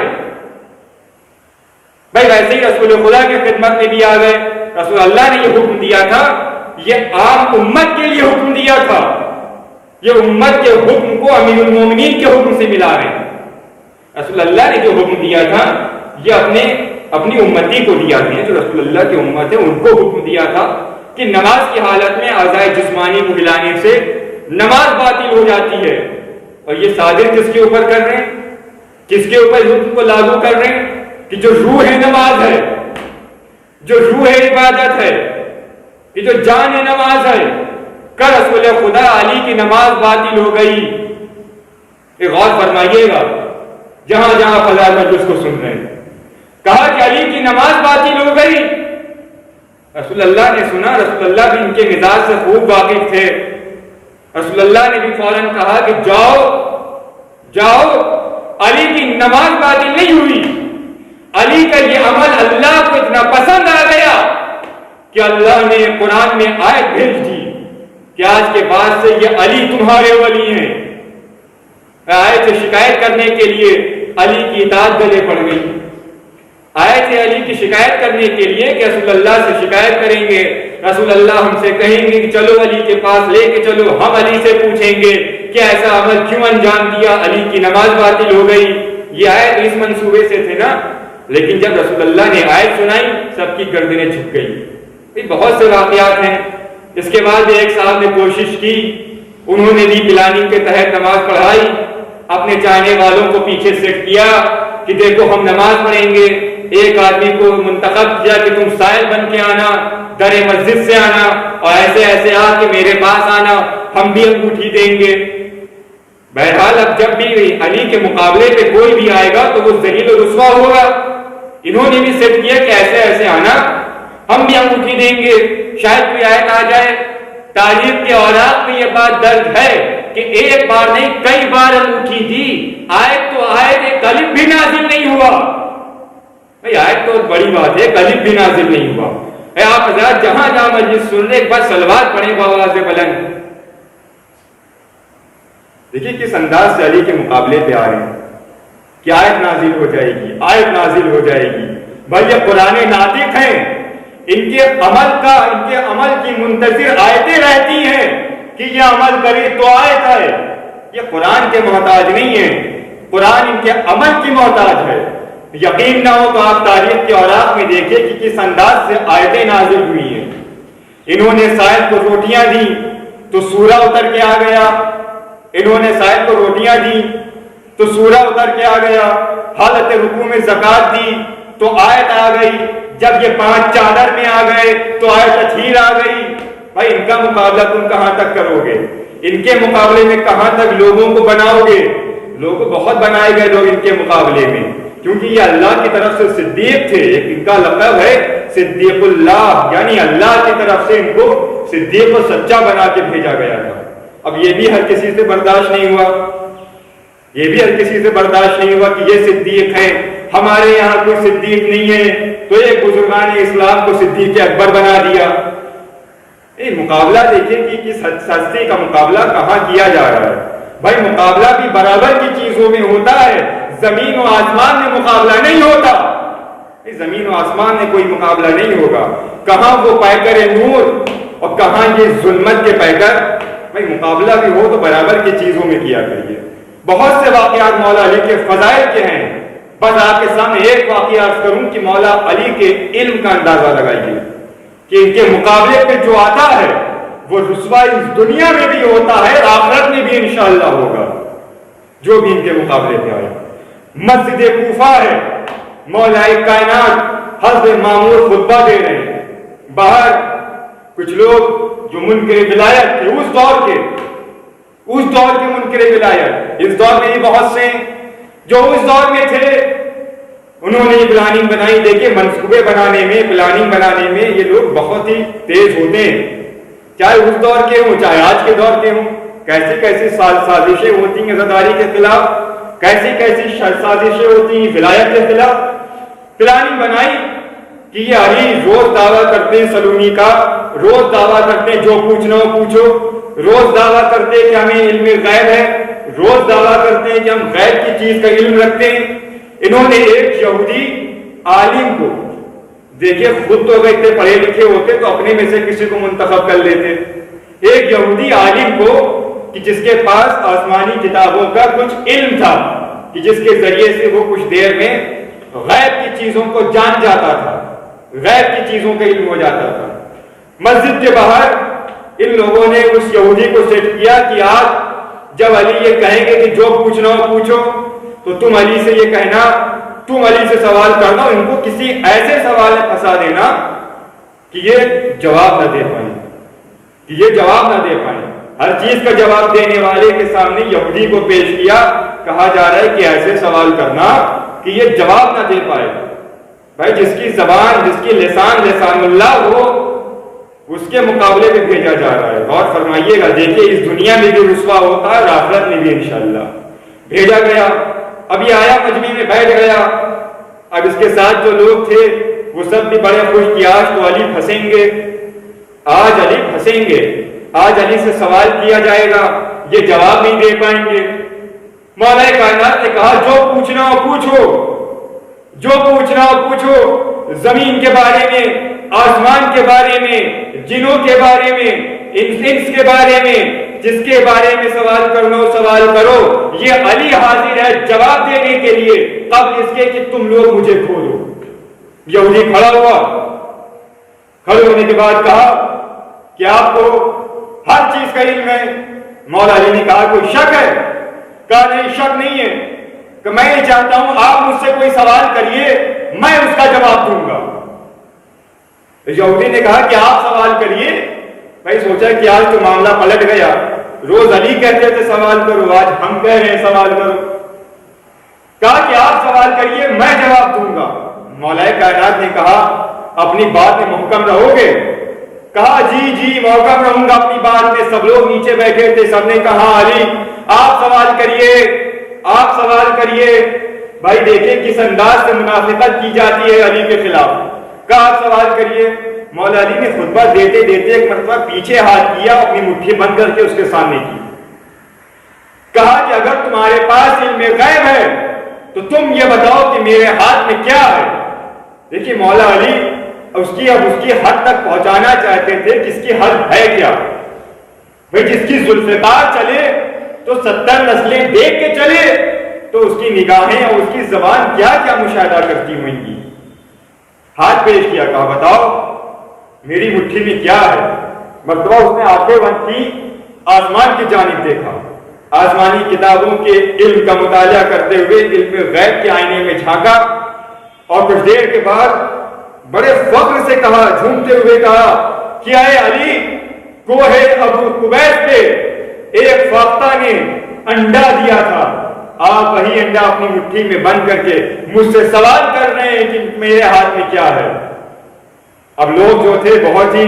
بھائی ویسے ہی رسول خدا کی خدمت میں بھی آ گئے. رسول اللہ نے یہ حکم دیا تھا، یہ عام امت کے لیے حکم دیا تھا، یہ امت کے حکم کو امیر المومنین کے حکم سے ملا رہے ہیں. رسول اللہ نے جو حکم دیا تھا یہ اپنی امتی کو دیا تھا، جو رسول اللہ کی امت ہے ان کو حکم دیا تھا. کہ نماز کی حالت میں اعضائے جسمانی کو ہلانے سے نماز باطل ہو جاتی ہے. اور یہ صادر کس کے اوپر کر رہے ہیں؟ کس کے اوپر حکم کو لاگو کر رہے ہیں؟ کہ جو روح ہے نماز ہے، جو روح ہے عبادت ہے، کہ جو جان ہے نماز ہے. کر رسول خدا علی کی نماز باطل ہو گئی. غور فرمائیے گا جہاں جہاں فضائل مجلس کو سن رہے ہیں. کہا کہ علی کی نماز باطل ہو گئی. رسول اللہ نے سنا، رسول اللہ بھی ان کے مزاج سے خوب واقف تھے. رسول اللہ نے بھی فوراً کہا کہ جاؤ جاؤ، علی کی نماز باطل نہیں ہوئی. علی کا یہ عمل اللہ کو اتنا پسند آ گیا کہ اللہ نے قرآن میں آیت بھیج دی کہ آج کے بعد سے یہ علی تمہارے ولی ہیں. آیت سے شکایت کرنے کے لیے علی کی اطاعت گلے پڑ گئی. آیت سے علی کی شکایت کرنے کے لیے کہ رسول اللہ سے شکایت کریں گے، رسول اللہ ہم سے کہیں گے کہ چلو علی کے پاس لے کے چلو، ہم علی سے پوچھیں گے کہ ایسا عمل کیوں انجام دیا، علی کی نماز باطل ہو گئی. یہ آیت اس منصوبے سے تھے نا. لیکن جب رسول اللہ نے آیت سنائی سب کی گردنیں جھک گئی. بہت سے واقعات ہیں. اس کے بعد ایک صاحب نے کوشش کی، انہوں نے بھی پلاننگ کے تحت نماز پڑھائی، اپنے چاہنے والوں کو پیچھے سیٹ کیا کہ دیکھو ہم نماز پڑھیں گے. ایک آدمی کو منتخب کیا کہ تم سائل بن کے آنا، در مسجد سے آنا، اور ایسے ایسے آ کے میرے پاس آنا، ہم بھی انگوٹھی دیں گے. بہرحال اب جب بھی علی کے مقابلے پہ کوئی بھی آئے گا تو وہ ذلیل و رسوا ہوگا. انہوں نے بھی سیٹ کیا کہ ایسے ایسے آنا، ہم بھی انگوٹھی دیں گے، شاید کوئی آیت آ جائے. تاریخ کے اوراق میں یہ بات درج ہے کہ ایک بار نہیں کئی بار انگوٹھی دی. آیت تو آیت، ایک کلم بھی نازل نہیں ہوا. بھئی آیت تو بڑی بات ہے، کلم بھی نازل نہیں ہوا. اے آپ حضرات جہاں جہاں مجلس سن رہے ایک بار صلوات پڑھیں بآواز بلند. دیکھیے کس انداز سے علی کے مقابلے پہ آ رہے ہیں کہ آیت نازل ہو جائے گی، آیت نازل ہو جائے گی. بھائی یہ قرآن ناطق ہیں، ان کے عمل کی منتظر آیتیں رہتی ہیں کہ یہ عمل کرے تو آیت آئے. یہ قرآن کے محتاج نہیں ہے، قرآن ان کے عمل کی محتاج ہے. یقین نہ ہو تو آپ تاریخ کے اوراق میں دیکھیں کہ کس انداز سے آیتیں نازل ہوئی ہیں. انہوں نے سائل کو روٹیاں دی تو سورہ اتر کے آ گیا. انہوں نے سائل کو روٹیاں دی تو سورہ اتر کے آ گیا. حالت رکوع میں زکات دی تو آیت آ گئی. جب یہ 5 چادر میں آ گئے تو آیت تطہیر آ گئی. بھائی ان کا مقابلہ تم کہاں تک کرو گے؟ ان کے مقابلے میں کہاں تک لوگوں کو بناؤ گے؟ لوگ بہت بنائے گئے لوگ ان کے مقابلے میں، کیونکہ یہ اللہ کی طرف سے صدیق تھے. ایک ان کا لقب ہے صدیق اللہ، یعنی اللہ کی طرف سے ان کو صدیق و سچا بنا کے بھیجا گیا تھا. اب یہ بھی ہر کسی سے برداشت نہیں ہوا، یہ بھی ہر کسی سے برداشت نہیں ہوا کہ یہ صدیق ہے، ہمارے یہاں کوئی صدیق نہیں ہے. تو ایک بزرگان اسلام کو صدیق اکبر بنا دیا. مقابلہ دیکھیں کہ کس ہستی کا مقابلہ کہاں کیا جا رہا ہے. بھائی مقابلہ بھی برابر کی چیزوں میں ہوتا ہے، زمین و آسمان میں مقابلہ نہیں ہوتا. زمین و آسمان میں کوئی مقابلہ نہیں ہوگا. کہاں وہ پیکر نور اور کہاں یہ ظلمت کے پیکر. بھائی مقابلہ بھی ہو تو برابر کی چیزوں میں کیا کریے. بہت سے واقعات مولا علی کے فضائل کے ہیں. بس آپ کے سامنے ایک واقعہ عرض کروں کہ مولا علی کے علم کا اندازہ لگائیے کہ ان کے مقابلے پہ جو آتا ہے وہ رسوائی اس دنیا میں بھی ہوتا ہے، آخرت میں بھی انشاءاللہ ہوگا جو بھی ان کے مقابلے پہ آئے. مسجد کوفہ ہے، مولا کائنات حضرت مامور خطبہ دے رہے ہیں. باہر کچھ لوگ جو منکر ولایت تھے اس دور کے منکر ولایت، اس دور میں بھی بہت سے جو اس دور میں تھے، انہوں نے پلاننگ بنائی. دیکھیں منصوبے بنانے میں، پلاننگ بنانے میں یہ لوگ بہت ہی تیز ہوتے ہیں، چاہے اس دور کے ہوں چاہے آج کے دور کے ہوں. کیسی کیسی سازشیں ہوتی ہیں عزاداری کے خلاف، کیسی کیسی سازشیں ہوتی ہیں ولایت کے خلاف. پلاننگ بنائی کہ یہ علی روز دعویٰ کرتے ہیں سلونی کا، روز دعویٰ کرتے ہیں جو پوچھنا ہو پوچھو، روز دعویٰ کرتے ہیں کہ ہمیں علم غیب ہے، روز دعویٰ کرتے ہیں کہ ہم غیب کی چیز کا علم رکھتے ہیں. انہوں نے ایک یہودی عالم کو، دیکھیے خود تو اگر اتنے پڑھے لکھے ہوتے تو اپنے میں سے کسی کو منتخب کر لیتے. ایک یہودی عالم کو کہ جس کے پاس آسمانی کتابوں کا کچھ علم تھا، کہ جس کے ذریعے سے وہ کچھ دیر میں غیب کی چیزوں کو جان جاتا تھا، غیب کی چیزوں کا علم ہو جاتا تھا. مسجد کے باہر ان لوگوں نے اس یہودی کو سیٹ کیا کہ آج جب علی یہ کہیں گے کہ جو پوچھنا ہو پوچھو تو تم علی سے یہ کہنا، تم علی سے سوال کرنا، ان کو کسی ایسے سوال میں پھنسا دینا کہ یہ جواب نہ دے پائیں، ہر چیز کا جواب دینے والے کے سامنے یہودی کو پیش کیا، کہا جا رہا ہے کہ ایسے سوال کرنا کہ یہ جواب نہ دے پائے۔ بھائی جس کی زبان، جس کی لسان اللہ ہو، اس کے مقابلے میں بھیجا جا رہا ہے۔ غور فرمائیے گا، دیکھیے اس دنیا میں بھی رسوا ہوتا ہے اور آخرت میں بھی انشاءاللہ۔ بھیجا گیا، اب یہ آیا مجمع میں بیٹھ گیا، اب اس کے ساتھ جو لوگ تھے وہ سب بھی بڑے خوش کہ آج تو علی پھنسیں گے، آج علی سے سوال کیا جائے گا، یہ جواب نہیں دے پائیں گے۔ مولا کائنات نے کہا جو پوچھنا ہو پوچھو، زمین کے بارے میں، آسمان کے بارے میں، جنوں کے بارے میں، انس کے بارے میں، جس کے بارے میں سوال کرنا ہو سوال کرو، یہ علی حاضر ہے جواب دینے کے لیے، قبل اس کے کہ تم لوگ مجھے کھولو۔ یہودی کھڑا ہوا، کھڑے ہونے کے بعد کہا کہ آپ کو ہر چیز کا علم ہے۔ مولا علی نے کہا کوئی شک ہے؟ کہا نہیں شک نہیں ہے، کہ میں یہ چاہتا ہوں آپ مجھ سے کوئی سوال کریے، میں اس کا جواب دوں گا۔ یہودی نے کہا کہ آپ سوال کریے۔ میں سوچا کہ آج تو معاملہ پلٹ گیا، روز علی کہتے تھے سوال کرو، آج ہم کہہ رہے ہیں سوال کرو۔ کہا کہ آپ سوال کریے، میں جواب دوں گا۔ مولا کائنات نے کہا اپنی بات میں محکم رہو گے؟ کہا جی محکم رہوں گا اپنی بات میں۔ سب لوگ نیچے بیٹھے تھے، سب نے کہا علی آپ سوال کریے۔ بھائی دیکھیں کس انداز سے منافقت کی جاتی ہے علی کے خلاف۔ کہا آپ سوال کریے۔ مولا علی نے خطبہ دیتے ایک مرتبہ پیچھے ہاتھ کیا، اپنی مٹھی بند کر کے اس کے سامنے کی، کہا کہ اگر تمہارے پاس علم غیب ہے تو تم یہ بتاؤ کہ میرے ہاتھ میں کیا ہے۔ دیکھیے مولا علی اس کی حد تک پہنچانا چاہتے تھے کہ اس کی حد ہے کیا۔ بھائی جس کی ذوالفقار چلے تو 70 نسلیں دیکھ کے چلے تو اس کی نگاہیں اور اس کی زبان کیا کیا مشاہدہ کرتی ہوئیں گی۔ ہاتھ پیش کیا، کہا بتاؤ میری مٹھی میں کیا ہے۔ مرتبہ اس نے آنکھیں بند کی، آسمان کی جانب دیکھا، آسمانی کتابوں کے علم کا مطالعہ کرتے ہوئے علم غیب کے آئینے میں جھانکا، اور کچھ دیر کے بعد بڑے فخر سے کہا، جھومتے ہوئے کہا کہ اے علی، کوہ ابو قبیس پہ ایک فاختہ نے انڈا دیا تھا، آپ وہی انڈا اپنی مٹھی میں بند کر کے مجھ سے سوال کر رہے ہیں کہ میرے ہاتھ میں کیا ہے۔ اب لوگ جو تھے بہت ہی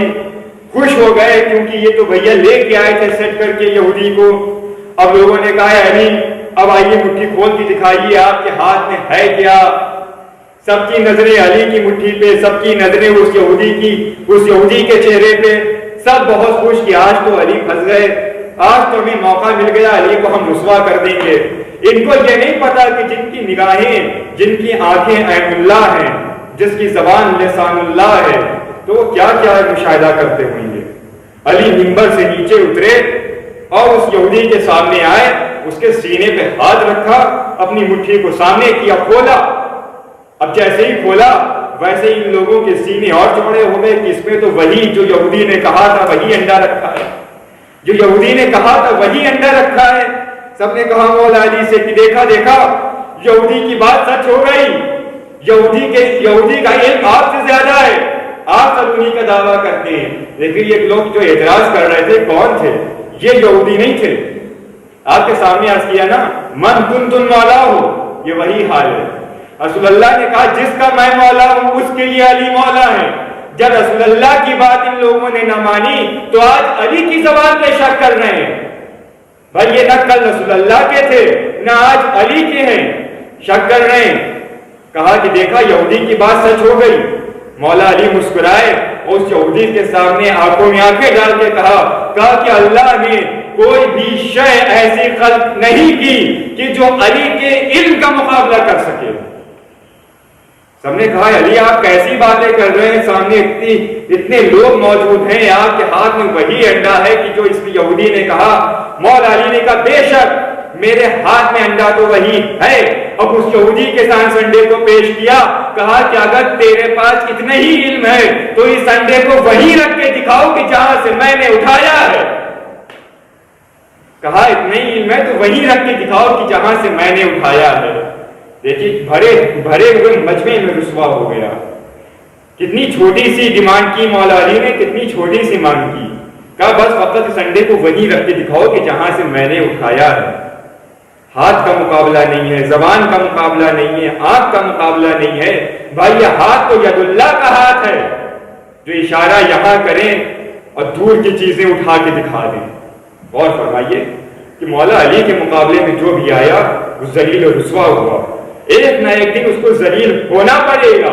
خوش ہو گئے، کیونکہ یہ تو بھیا لے کے آئے تھے سیٹ کر کے یہودی کو۔ اب لوگوں نے کہا علی اب آئیے مٹھی کھول کے دکھائیے آپ کے ہاتھ میں ہے کیا۔ سب کی نظریں علی کی مٹھی پہ، سب کی نظریں اس یہودی کے چہرے پہ، سب بہت خوش کہ آج تو علی پھنس گئے، آج تو ہمیں موقع مل گیا، علی کو ہم رسوا کر دیں گے۔ ان کو یہ نہیں پتا کہ جن کی نگاہیں، جن کی آنکھیں عین اللہ ہیں، جس کی زبان لسان اللہ ہے، تو وہ کیا کیا مشاہدہ کرتے ہوئیں گے۔ علی منبر سے نیچے اترے اور اس یہودی کے سامنے آئے، اس کے سینے پہ ہاتھ رکھا، اپنی مٹھی کو سامنے کیا، کھولا۔ اب جیسے ہی کھولا ویسے ہی ان لوگوں کے سینے اور چوڑے ہو گئے کہ اس میں تو وہی جو یہودی نے کہا تھا وہی انڈا رکھا ہے، جو یہودی نے کہا تھا وہی انڈا رکھا ہے۔ سب نے کہا مولا علی سے کہ دیکھا یہودی کی بات سچ ہو گئی، یہودی کا علم آپ سے زیادہ ہے، آپ سب انہی کا دعویٰ کرتے ہیں۔ لیکن یہ لوگ جو اعتراض کر رہے تھے کون تھے؟ یہ یہودی نہیں تھے۔ آپ کے سامنے عرض کیا نا، من کنتم مولا ہو، یہ وہی حال ہے۔ رسول اللہ نے کہا جس کا میں مولا ہوں اس کے لیے علی مولا ہے۔ جب رسول اللہ کی بات ان لوگوں نے نہ مانی تو آج علی کی زبان پہ شک کر رہے ہیں۔ بھائی یہ نہ کل رسول اللہ کے تھے نہ آج علی کے ہیں، شک کر رہے ہیں۔ کہا کہ دیکھا یہودی کی بات سچ ہو گئی۔ مولا علی مسکرائے، اس یہودی کے سامنے آنکھوں میں آنکھیں ڈال کے کہا کہ اللہ نے کوئی بھی شے ایسی خلق نہیں کی کہ جو علی کے علم کا مقابلہ کر سکے۔ سب نے کہا علی آپ کیسی باتیں کر رہے ہیں، سامنے اتنے لوگ موجود ہیں، آپ کے ہاتھ میں وہی انڈا ہے کہ جو اس یہودی نے کہا۔ مولا علی نے کہا بے شک میرے ہاتھ میں انڈا تو وہی ہے. اب اس یہودی کے ساتھ انڈے کو پیش کیا, کہا کہ اگر تیرے پاس اتنا ہی علم ہے تو اس انڈے کو وہیں رکھ کے دکھاؤ کہ جہاں سے میں نے اٹھایا ہے. کہا اتنا ہی علم ہے تو وہیں رکھ کے دکھاؤ کہ جہاں سے میں نے اٹھایا ہے. دیکھیے بھرے ہوئے مجمع میں رسوا ہو گیا. کتنی چھوٹی سی ڈیمانڈ کی مولا علی نے, کتنی چھوٹی سی مانگ کی. کہا بس فقط اس انڈے کو وہیں رکھ کے دکھاؤ کہ جہاں سے میں نے اٹھایا ہے. ہاتھ کا مقابلہ نہیں ہے, زبان کا مقابلہ نہیں ہے, آنکھ کا مقابلہ نہیں ہے. بھائی یہ ہاتھ تو ید اللہ کا ہاتھ ہے جو اشارہ یہاں کریں اور دور کی چیزیں اٹھا کے دکھا دیں. اور فرمائیے کہ مولا علی کے مقابلے میں جو بھی آیا وہ ذلیل و رسوا ہوا. ایک نہ ایک دن اس کو ذلیل ہونا پڑے گا,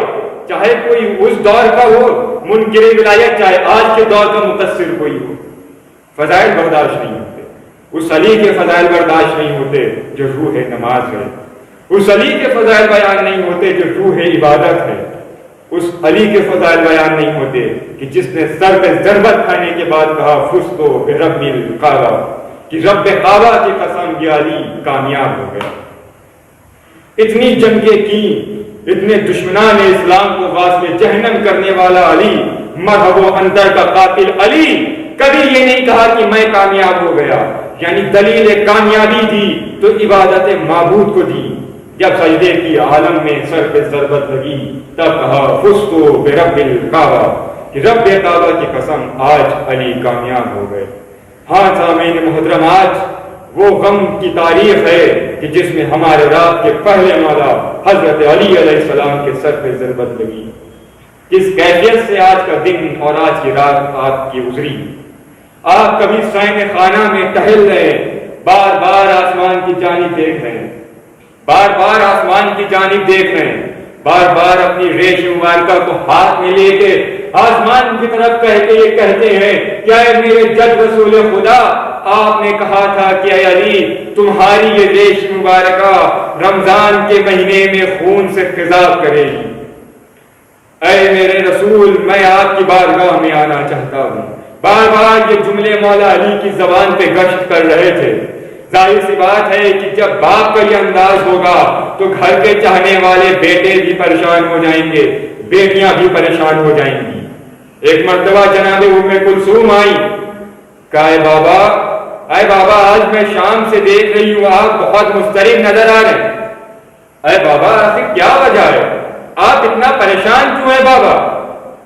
چاہے کوئی اس دور کا ہو منکر ولایت, چاہے آج کے دور کا مقصر کوئی ہو. فضائل برداشت نہیں ہوتے. اس علی کے فضائل برداشت نہیں ہوتے جو روح نماز ہے. اس علی کے فضائل بیان نہیں ہوتے جو روح عبادت ہے. اس علی کے فضائل بیان نہیں ہوتے کہ جس نے سر پہ ضربت کھانے کے بعد کہا فزتو برب الکعبہ, کہ رب کعبہ کی قسم یہ علی کامیاب ہو گیا. اتنی جنگیں کی, اتنے دشمنان اسلام کو واسطے جہنم کرنے والا علی, مرحبا اندر کا قاتل علی, کبھی یہ نہیں کہا کہ میں کامیاب ہو گیا. یعنی دلیل کامیابی دی تو عبادت معبود کو دی. جب سجدے کی عالم میں سر پہ ضربت لگی تب کہا فزتو برب الکعبہ, کہ رب کعبہ کی قسم آج علی کامیاب ہو گئے. ہاں سامعین محترم, آج وہ غم کی تاریخ ہے کہ جس میں ہمارے رات کے پہلے مولا حضرت علی علیہ السلام کے سر پہ ضربت لگی. کس کیفیت سے آج کا دن اور آج کی رات آپ کی گزری. آپ کبھی سائن خانہ میں ٹہل رہے, بار بار آسمان کی جانب دیکھ رہے ہیں, بار بار آسمان کی جانب دیکھ رہے ہیں, بار بار اپنی ریش مبارکہ کو ہاتھ میں لے کے آسمان کی طرف کہہ کے یہ کہتے ہیں کہ اے میرے جد رسول خدا, آپ نے کہا تھا کہ اے علی تمہاری یہ ریش مبارکہ رمضان کے مہینے میں خون سے خضاب کرے گی. اے میرے رسول میں آپ کی بارگاہ میں آنا چاہتا ہوں. بار بار یہ جملے مولا علی کی زبان پہ گشت کر رہے تھے. ظاہر سی بات ہے کہ جب باپ کا یہ انداز ہوگا تو گھر کے چاہنے والے بیٹے بھی پریشان ہو جائیں گے, بیٹیاں بھی پریشان ہو جائیں گی. ایک مرتبہ جناب ام کلثوم آئی, کہا اے بابا آج میں شام سے دیکھ رہی ہوں آپ بہت مضطرب نظر آ رہے ہیں. اے بابا آخر کیا وجہ ہے, آپ اتنا پریشان کیوں ہیں بابا,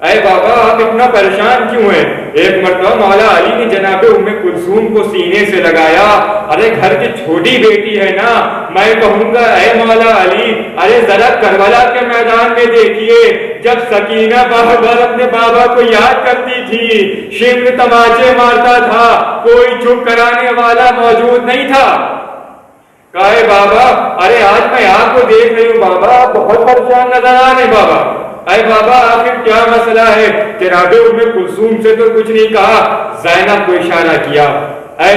اے بابا آپ اتنا پریشان کیوں ہیں. ایک مرتبہ مولا علی نے جناب ام کلثوم کو سینے سے لگایا, ارے گھر کی چھوٹی بیٹی ہے نا, میں کہوں گا اے مولا علی ارے ذرا کربلا کے میدان میں دیکھیے جب سکینہ بار بار اپنے بابا کو یاد کرتی تھی, شمر تماچے مارتا تھا, کوئی چپ کرانے والا موجود نہیں تھا. کہا اے بابا ارے آج میں آپ کو دیکھ رہی ہوں بابا بہت پریشان نظر آ رہے بابا. اے بابا آخر کیا مسئلہ ہے. جناب ام کلثوم سے تو کچھ نہیں کہا, زینب کو اشارہ کیا, اے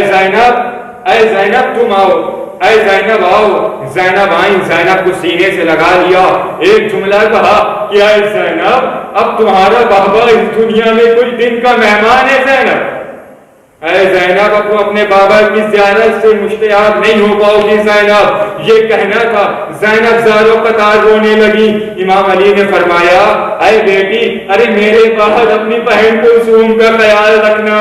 زینب تم آؤ, اے زینب آؤ. زینب آئیں, زینب کو سینے سے لگا لیا, ایک جملہ کہا کہ اے زینب اب تمہارا بابا اس دنیا میں کچھ دن کا مہمان ہے. زینب اے زینب اب تم اپنے بابا کی زیارت سے مشتاق نہیں ہو پاؤ گی. زینب یہ کہنا تھا. زینب زاروں قطار رونے لگی. امام علی نے فرمایا اے بیٹی ارے میرے بعد اپنی بہن کلثوم کا خیال رکھنا,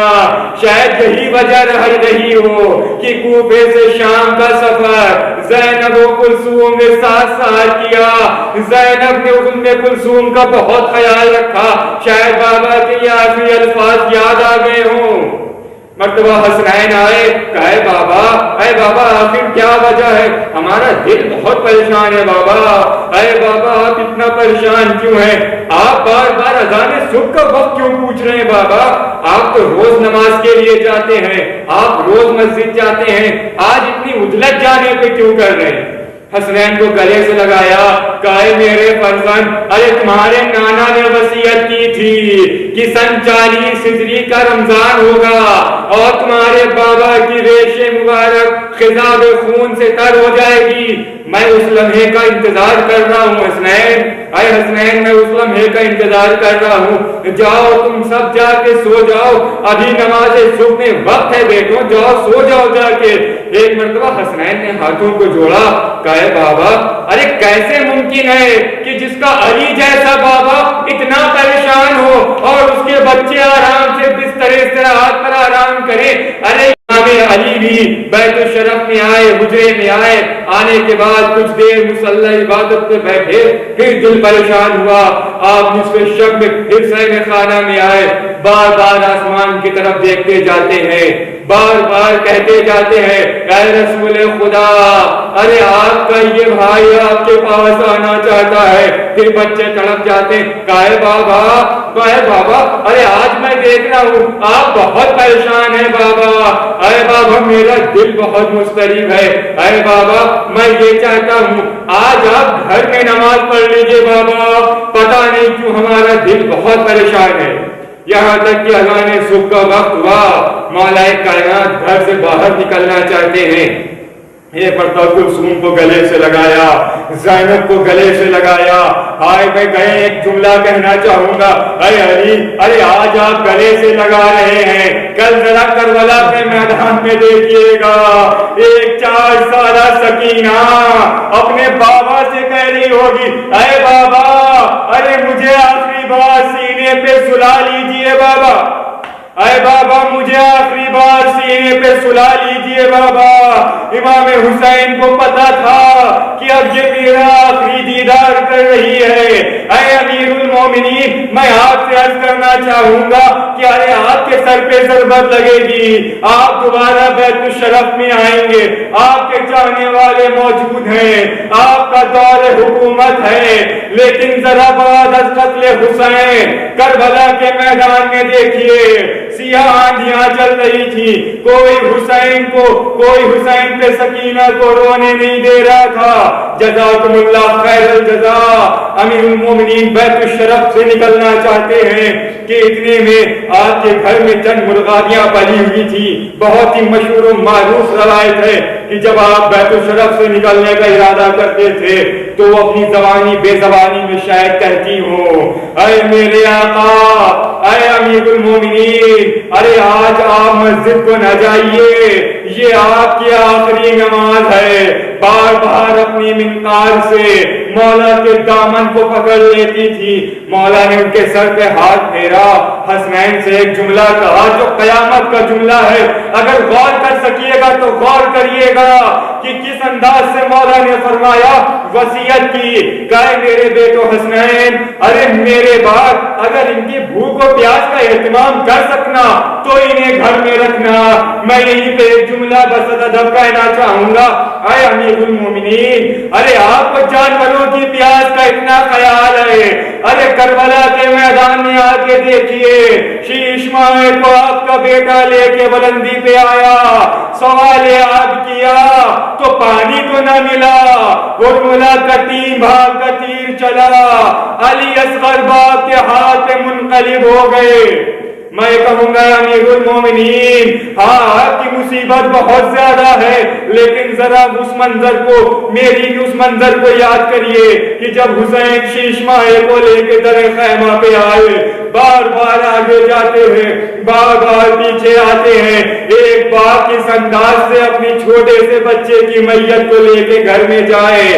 شاید یہی وجہ رہ رہی ہو کہ کوفے سے شام کا سفر زینب و کلثوم نے ساتھ ساتھ کیا. زینب نے ام کلثوم کا بہت خیال رکھا, شاید بابا کے یہ آخری الفاظ یاد آ گئے ہوں. مرتبہ حسنین آئے, کہے اے بابا آخر کیا وجہ ہے, ہمارا دل بہت پریشان ہے بابا. اے بابا آپ اتنا پریشان کیوں ہیں, آپ بار بار اذان صبح کا وقت کیوں پوچھ رہے ہیں بابا, آپ تو روز نماز کے لیے جاتے ہیں, آپ روز مسجد جاتے ہیں, آج اتنی عجلت جانے پہ کیوں کر رہے ہیں. حسنین کو گلے سے لگایا, کہے میرے فرزند ارے تمہارے نانا نے وصیت کی تھی کہ سن 40 ہجری کا رمضان ہوگا اور تمہارے بابا کی ریش مبارک خضاب خون سے تر ہو جائے گی. میں اس لمحے کا انتظار کر رہا ہوں حسنین, اے حسنین میں اس لمحے کا انتظار کر رہا ہوں. جاؤ تم سب جا کے سو جاؤ, ابھی نماز صبح میں وقت ہے بیٹوں, جاؤ سو جاؤ جا کے. ایک مرتبہ حسنین نے ہاتھوں کو جوڑا، کہے بابا ارے کیسے ممکن ہے کہ جس کا علی جیسا بابا اتنا پریشان ہو اور اس کے بچے آرام سے بستر استراحت پر آرام کریں؟ ارے امام علی بھی بیت الشرف میں آئے، حجرے میں آئے، آنے کے بعد کچھ دیر مصلی عبادت پہ بیٹھے، پھر دل پریشان ہوا، آپ نصف شب میں پھر صحن خانہ میں آئے، بار بار آسمان کی طرف دیکھتے جاتے ہیں، بار بار کہتے جاتے ہیں اے رسول خدا ارے آپ کا یہ بھائی آپ کے پاس آنا چاہتا ہے۔ پھر بچے تڑپ جاتے ہیں، کہے بابا ارے آج میں دیکھ رہا ہوں آپ بہت پریشان ہیں بابا، اے بابا میرا دل بہت مضطرب ہے، اے بابا میں یہ چاہتا ہوں آج آپ گھر میں نماز پڑھ لیجئے بابا، پتہ نہیں کیوں ہمارا دل بہت پریشان ہے۔ یہاں تک کہ اذان صبح کا وقت ہوا، مولا کائنات گھر سے باہر نکلنا چاہتے ہیں، یہ پردہ کلثوم کو گلے سے لگایا، زینب کو گلے سے لگایا، آئے میں کہیں ایک جملہ کہنا چاہوں گا، اے علی ارے آج آپ گلے سے لگا رہے ہیں، کل ذرا کربلا کے میدان میں دیکھیے گا ایک 4 سالہ سکینہ اپنے بابا سے کہہ رہی ہوگی اے بابا ارے مجھے آخری بار سینے پہ سلا لیجئے بابا، اے بابا مجھے آخری بار سینے پہ سلا لیجئے بابا۔ امام حسین کو پتا تھا کہ اب یہ میرا آخری دیدار کر رہی ہے۔ اے امیر المومنین میں آپ سے عرض کرنا چاہوں گا کہ ارے آپ کے سر پہ ضربت لگے گی، آپ دوبارہ بیت الشرف میں آئیں گے، آپ کے چاہنے والے موجود ہیں، آپ کا دور حکومت ہے، لیکن ذرا بعد از قتل حسین کربلا کے میدان میں دیکھیے سیاہ آندھیاں چل رہی تھی، کوئی حسین پہ سکینہ کو رونے نہیں دے رہا تھا۔ جزاکم اللہ خیر الجزا۔ امیر المومنین بیت الشرف سے نکلنا چاہتے ہیں کہ اتنے میں آپ کے گھر میں چند مرغابیاں پلی ہوئی تھی۔ بہت ہی مشہور و معروف روایت ہے کہ جب آپ بیت الشرف سے نکلنے کا ارادہ کرتے تھے تو وہ اپنی زبانی بے زبانی میں شاید کہتی ہوں اے میرے آقا، اے امیر المومنین ارے آج آپ مسجد کو نہ جائیے، یہ آپ کی آخری نماز ہے۔ بار بار اپنی منقار سے مولا کے دامن کو پکڑ لیتی تھی۔ مولا نے ان کے سر پہ ہاتھ پھیرا، حسنین سے ایک جملہ کہا جو قیامت کا جملہ ہے، اگر غور کر سکیے گا تو غور کریے گا کہ کس انداز سے مولا نے فرمایا، وصیت کی کہ میرے بیٹو حسنین ارے میرے بعد اگر ان کی بھوک و پیاس کا اہتمام کر سکنا تو انہیں گھر میں رکھنا۔ میں یہیں پہ ایک جملہ بس ادب کہنا چاہوں گا، اے امیر المومنین ارے آپ کو جانوروں کی پیاس کا اتنا خیال ہے، ارے کربلا کے میدان میں آ کے دیکھیے شیش مائے کو آپ کا بیٹا لے کے بلندی پہ آیا، سوال آب کیا تو پانی تو نہ ملا، گرملا کا 3 بھاگ کا تیر چلا، علی اصغر باپ کے ہاتھ منقلب ہو گئے۔ میں کہوں گا امیر المومنین ہاں آپ کی مصیبت بہت زیادہ ہے، لیکن ذرا اس منظر کو میری اس منظر کو یاد کریے کہ جب حسین شیش ماہے کو لے کے در خیمہ پہ آئے، بار بار آگے جاتے ہیں، بار بار پیچھے آتے ہیں، ایک باپ کس انداز سے اپنی چھوٹے سے بچے کی میت کو لے کے گھر میں جائے۔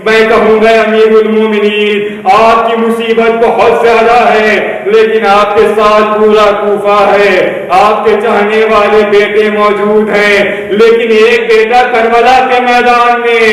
میں کہوں گا امیر المومنین آپ کی مصیبت بہت زیادہ ہے، لیکن آپ کے ساتھ پورا کوفہ ہے، آپ کے چاہنے والے بیٹے موجود ہیں، لیکن ایک بیٹا کربلا کے میدان میں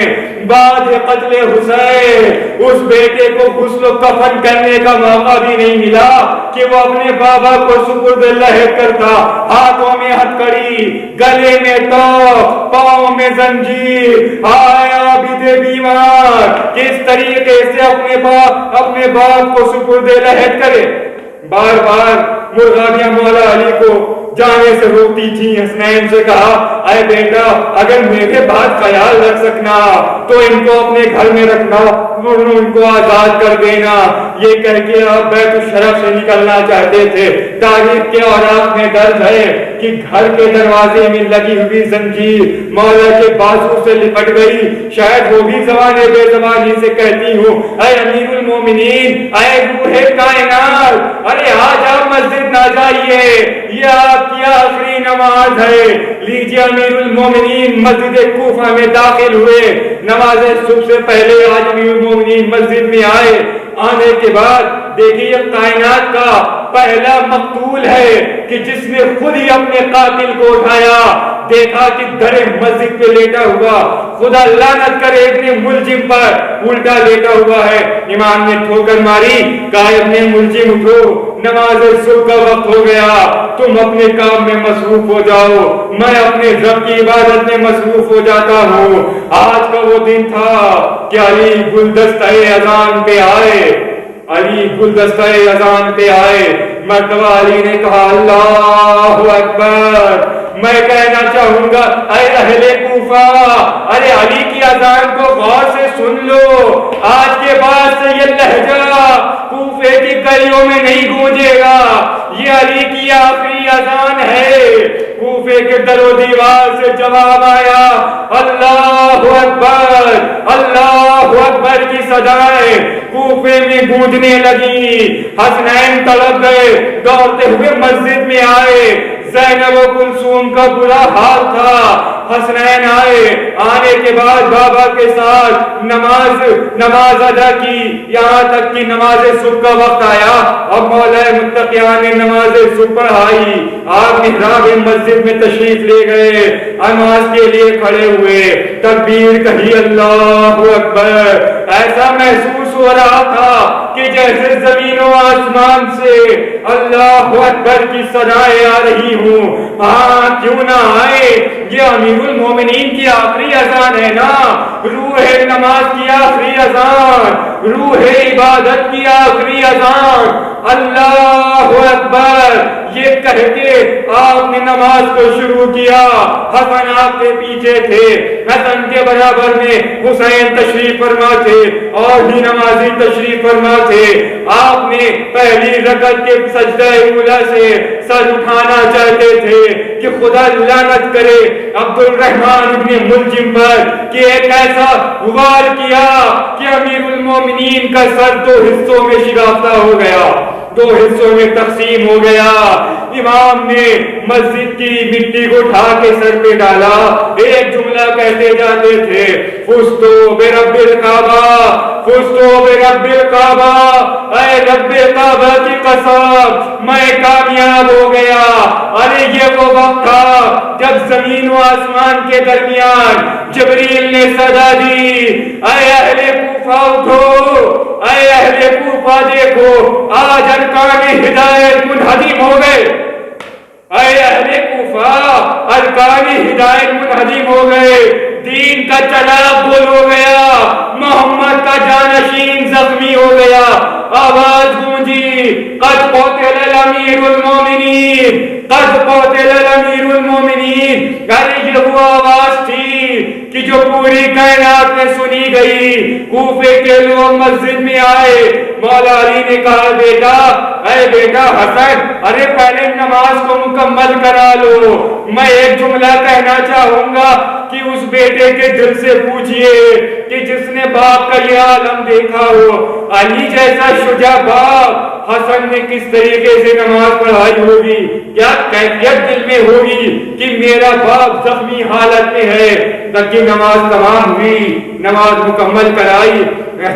بعد قتل حسین اس بیٹے کو غسل و کفن کرنے کا موقع بھی نہیں ملا کہ وہ اپنے بابا کو سپرد لحد کرتا، ہاتھوں میں ہتھکڑی، گلے میں توق، پاؤں میں زنجیر، ہائے عابد بیمار کس طریقے سے اپنے باپ کو سپرد لحد کرے۔ بار بار مرغابیاں مولا علی کو جانے سے روکتی تھی۔ حسنین سے کہا اے بیٹا اگر میرے بعد خیال رکھ سکنا تو ان کو اپنے گھر میں رکھنا، ان کو آزاد کر دینا۔ یہ کہہ کے آپ بیت الشرف سے نکلنا چاہتے تھے۔ تاریخ کے اوراق میں درج ہے کہ گھر کے دروازے میں لگی ہوئی زنجیر مولا کے بازو سے لپٹ گئی۔ شاید وہ بھی زبانے بے زبانی سے کہتی ہوں اے امیر المومنین، اے روح کائنات، ارے آج آپ مسجد نہ جائیے، یہ آپ کی آخری نماز ہے۔ لیجیے امیر المومنین مسجد کوفہ میں داخل ہوئے، نماز صبح سے پہلے آج امیر المومنین مسجد میں آئے۔ آنے کے بعد دیکھیے یہ کائنات کا پہلا مقتول ہے کہ جس نے خود ہی اپنے قاتل کو اٹھایا، دیکھا کہ در مسجد پہ لیٹا ہوا، خدا لعنت کرے ابن ملجم پر الٹا لیٹا ہوا ہے۔ امام نے ٹھوکر ماری، کہا ابن ملجم اٹھو، نماز صبح کا وقت ہو گیا، تم اپنے کام میں مصروف ہو جاؤ، میں اپنے رب کی عبادت میں مصروف ہو جاتا ہوں۔ آج کا وہ دن تھا کہ علی گلدستہ اذان پہ آئے، علی گلدستہ اذان پہ آئے۔ مرتبہ علی نے کہا اللہ اکبر۔ میں کہنا چاہوں گا اے اہل کوفہ، ارے علی کی اذان کو غور سے سن لو، آج کے بعد سے یہ لہجہ کوفے کی گلیوں میں نہیں گونجے گا، یہ علی کی آخری اذان ہے۔ کوفے کے در و دیوار سے جواب آیا، اللہ اکبر، اللہ اکبر کی صدائیں کوفے میں گونجنے لگی۔ حسنین تڑپ گئے، دوڑتے ہوئے مسجد میں آئے۔ زینب و کلثوم کا برا حال تھا۔ حسنین آئے، آنے کے بعد بابا کے ساتھ نماز ادا کی، یہاں تک کہ نماز صبح کا وقت آیا۔ اب مولا متقیان نے نماز صبح پڑھائی، آپ محراب مسجد میں تشریف لے گئے، نماز کے لیے کھڑے ہوئے، تکبیر کہی اللہ اکبر۔ ایسا محسوس ہو رہا تھا کہ جیسے زمین و آسمان سے اللہ اکبر کی صدائیں آ رہی ہوں۔ ہاں کیوں نہ آئے، یہ امیر المومنین کی آخری اذان ہے نا، روح نماز کی آخری اذان، روح عبادت کی آخری اذان، اللہ اکبر یہ کہہ کے آپ نے نماز کو شروع کیا۔ حسن آپ کے پیچھے تھے، حسن کے برابر میں حسین تشریف فرما تھے اور بھی نمازی تشریف فرما تھے۔ آپ نے پہلی رکعت کے سجدہ اولا سے سر اٹھانا چاہتے تھے کہ خدا لعنت کرے عبد الرحمن ابن ملجم پر کہ ایک ایسا وار کیا کہ امیر المومنین کا سر دو حصوں میں شکافتہ ہو گیا، دو حصوں میں تقسیم ہو گیا۔ امام نے مسجد کی مٹی کو اٹھا کے سر پہ ڈالا، ایک جملہ کہتے جاتے تھے، فزتو برب الکعبہ، فزتو برب الکعبہ، اے رب کعبہ کی قسم میں کامیاب ہو گیا۔ ارے یہ وہ وقت تھا جب زمین و آسمان کے درمیان جبریل نے صدا دی، اے اہل کوفہ اٹھو، اے اہل کوفہ دیکھو آج ارکان ہدایت منہدم ہو گئے، اے اہل کوفہ ارکان ہدایت منہدم ہو گئے، دین کا چراغ گل ہو گیا، محمد کا جانشین زخمی ہو گیا۔ آواز گونجی، قد قتل الامیر المومنین، قد قتل الامیر المومنین۔ ارے یہ وہ آواز تھی کہ جو پوری کائنات میں سنی گئی۔ کوفے کے لوگ مسجد میں آئے، مولا علی نے کہا بیٹا، اے بیٹا حسن، ارے پہلے نماز کو مکمل کرا لو، میں ایک جملہ کہنا چاہوں گا کہ اس بیٹے کے دل سے پوچھئے کہ جس نے باپ کا یہ عالم دیکھا ہو، علی جیسا شجاع باپ حسن نے کس طریقے سے نماز پڑھائی ہوگی، کیا کیفیت دل میں ہوگی کہ میرا باپ زخمی حالت میں ہے۔ تاکہ نماز تمام ہوئی، نماز مکمل کرائی،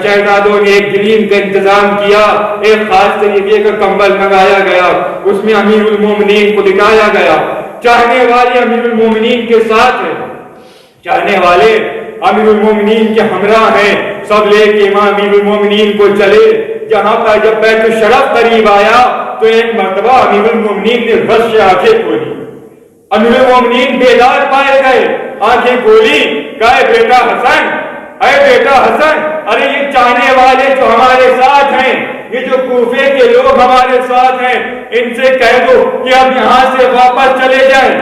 شہزادوں نے ایک گلیم کا انتظام کیا، ایک خاص طریقے کا کمبل منگایا گیا، اس میں امیر المومنین کو دکھایا گیا، چاہنے والے امیر المومنین کے ساتھ ہیں، چاہنے والے امیر المومنین کے ہمراہ ہیں، سب لے کے امام امیر المومنین کو چلے۔ جہاں پر جب بیت الشرف قریب آیا تو ایک مرتبہ امیر المومنین نے رش سے آنکھیں کھولی، امیر المومنین بیدار پائے گئے، آنکھیں کھولی، کہا بیٹا حسن، اے بیٹا حسن، ارے یہ چاہنے والے جو ہمارے ساتھ ہیں، یہ جو کوفے کے لوگ ہمارے ساتھ ہیں، ان سے کہہ دو کہ اب یہاں سے واپس چلے جائیں۔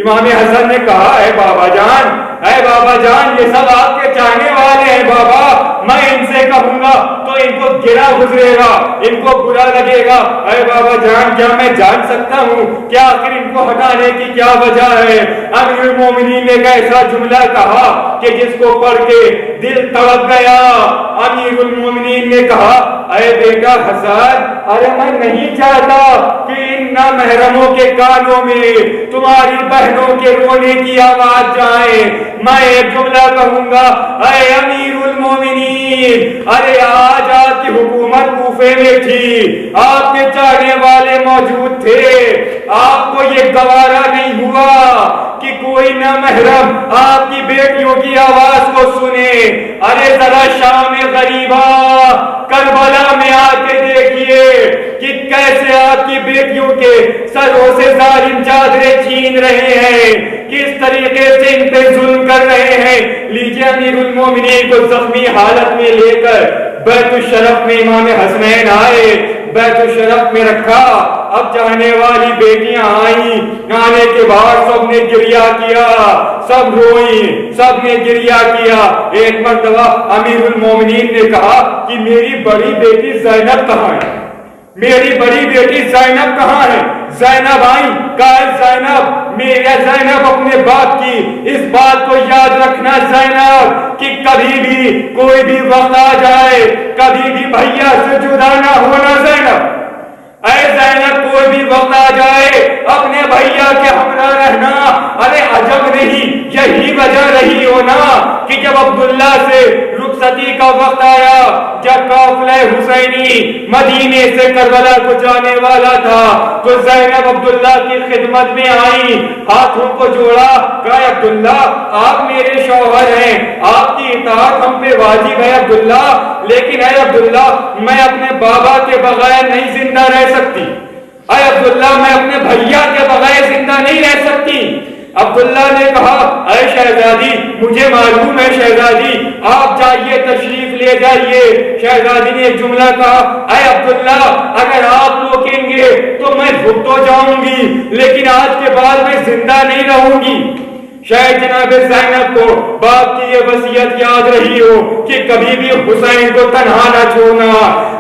امام حسن نے کہا اے بابا جان، اے بابا جان، یہ سب آپ کے چاہنے والے ہیں بابا، میں ان سے کہوں گا تو ان کو گرا گزرے گا، ان کو برا لگے گا۔ اے بابا جان، کیا میں جان سکتا ہوں کیا آخر ان کو ہٹانے کی کیا وجہ ہے؟ امیر المومنین نے ایک ایسا جملہ کہا کہ جس کو پڑھ کے دل تڑپ گیا۔ امیر المومنین نے کہا، اے بیٹا حسن، ارے میں نہیں چاہتا کہ ان نامحرموں کے کانوں میں تمہاری بہنوں کے رونے کی آواز جائے۔ میں ایک جملہ کہوں گا، اے امیر المومنین، ارے آج آپ کی حکومت کوفے میں تھی، آپ کے چاہنے والے موجود تھے، آپ کو یہ گوارا نہیں ہوا کہ کوئی نامحرم آپ کی بیٹیوں کی آواز کو سنے۔ ارے ذرا شام غریبہ کربلا میں آ کے دیکھیے کہ کیسے آپ کی بیٹیوں کے سروں سے ظالم چادریں چھین رہے ہیں، کس طریقے سے ان پہ ظلم کر رہے ہیں۔ لیجیے امیر المومنین کو زخمی حالت میں لے کر بیت الشرف میں امام حسنین آئے، بیت الشرف میں رکھا۔ اب چاہنے والی بیٹیاں آئیں، آنے کے بعد سب نے گریہ کیا، سب روئیں، سب نے گریہ کیا۔ ایک مرتبہ امیر المومنین نے کہا کہ میری بڑی بیٹی زینب کہاں ہے؟ میری بڑی بیٹی زینب کہاں ہے؟ زینب آئی، کہا زینب، میرا زینب اپنے باپ کی اس بات کو یاد رکھنا زینب کہ کبھی بھی کوئی بھی وقت آ جائے، کبھی بھی بھیا سے جدا نہ ہونا زینب۔ اے زینب، کوئی بھی وقت آ جائے اپنے بھیا کے ہمراہ رہنا۔ ارے عجب نہیں، یہی وجہ رہی ہونا کہ جب عبداللہ سے رخصتی کا وقت آیا، جب قافلہ حسینی مدینے سے کربلا کو جانے والا تھا، تو زینب عبداللہ کی خدمت میں آئی، ہاتھوں کو جوڑا، کہا عبداللہ آپ میرے شوہر ہیں، آپ کی اطاعت ہم پہ واجب ہے عبداللہ، لیکن اے عبداللہ میں اپنے بابا کے بغیر نہیں زندہ رہ سکتی، اے عبداللہ میں اپنے بھیا کے بغیر زندہ نہیں رہ سکتی۔ عبداللہ نے کہا، اے شہزادی مجھے معلوم ہے شہزادی، آپ جائیے تشریف لے جائیے۔ شہزادی نے ایک جملہ کہا، اے عبداللہ اگر آپ روکیں گے تو میں رک تو جاؤں گی، لیکن آج کے بعد میں زندہ نہیں رہوں گی۔ شاید جناب زینب کو باپ کی یہ وصیت یاد رہی ہو کہ کبھی بھی حسین کو تنہا نہ چھوڑنا۔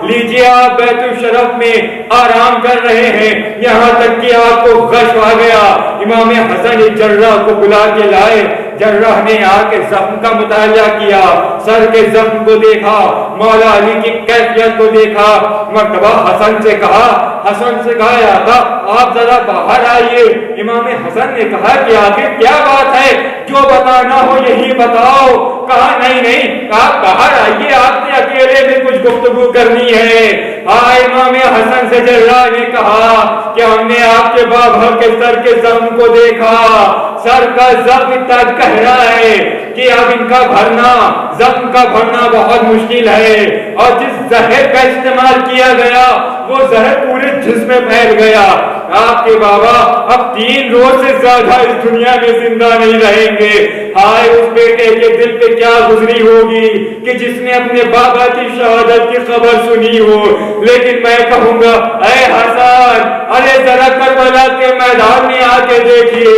لیجیے آپ بیت الشرف میں آرام کر رہے ہیں، یہاں تک کہ آپ کو غش آ گیا۔ امام حسن جراح کو بلا کے لائے، جراح نے آ کے زخم کا مطالعہ کیا، سر کے زخم کو دیکھا، مولا علی کی کیفیت کو دیکھا۔ مرتبہ حسن سے کہا یا آقا آپ ذرا باہر آئیے۔ امام حسن نے کہا کہ آخر کیا بات ہے، جو بتانا ہو یہی بتاؤ۔ کہا نہیں آپ باہر آئیے، آپ نے اکیلے میں کچھ گفتگو کرنی ہے۔ امام حسن سے جراح نے کہا کہ ہم نے آپ کے بابا کے سر کے زخم کو دیکھا، سر کا زخم اتنا گہرا ہے کہ اب ان کا بھرنا، زخم کا بھرنا بہت مشکل ہے، اور جس زہر کا استعمال کیا گیا وہ زہر پورے جسم میں پھیل گیا۔ آپ کے بابا اب 3 روز سے زیادہ اس دنیا میں زندہ نہیں رہیں گے۔ ہائے اس بیٹے کے دل پہ کیا گزری ہوگی کہ جس نے اپنے بابا کی شہادت کی خبر سنی ہو۔ لیکن میں کہوں گا اے حسن، ارے ذرا کربلا کے میدان میں آ کے دیکھیے،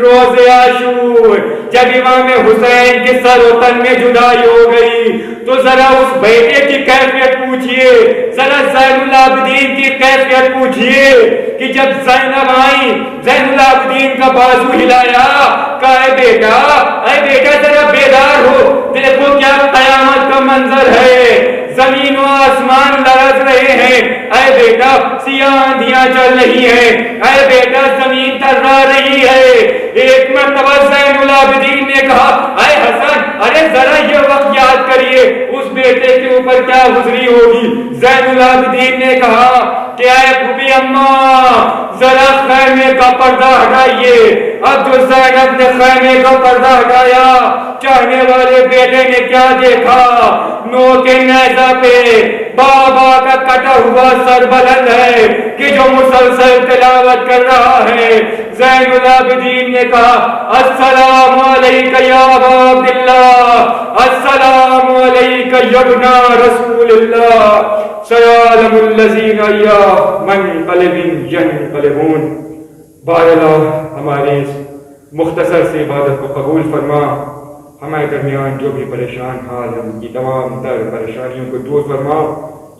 روز عاشور جب امام حسین کے سر و تن میں جدائی ہو گئی تو ذرا اس بیٹے کی کیفیت پوچھئے، ذرا زین العابدین کی کیفیت پوچھئے کہ جب زینب آئی، زین العابدین کا بازو ہلایا، کہا اے بیٹا ذرا بیدار ہو، دیکھو کیا قیامت کا منظر ہے، زمین و آسمان لرز رہے ہیں، اے بیٹا سیاہ آندھیاں چل رہی ہیں، اے بیٹا زمین تھرا رہی ہے۔ ایک مرتبہ زین العابدین نے کہا اے حسن، ارے ذرا یہ وقت یاد کریے اس بیٹے کے اوپر کیا گزری ہوگی۔ زین العابدین نے کہا کہ اے پھوپھی اماں ذرا خیمے کا پردہ ہٹائیے۔ اب جو زینب نے خیمے کا پردہ ہٹایا، چاہنے والے بیٹے نے کیا دیکھا، نو کے نیزہ پہ بابا کا کٹا ہوا سر بلند ہے کہ جو مسلسل تلاوت کر رہا ہے۔ زین العابدین نے کہا السلام علیکہ یا ابا عبداللہ، السلام علیکہ یا ابن رسول اللہ، سیعلم الذین منقلب ینقلبون۔ بارے اللہ ہماری اس مختصر سی عبادت کو قبول فرما، ہمارے درمیان جو بھی پریشان حال ہیں ان کی تمام تر پریشانیوں کو دور فرما،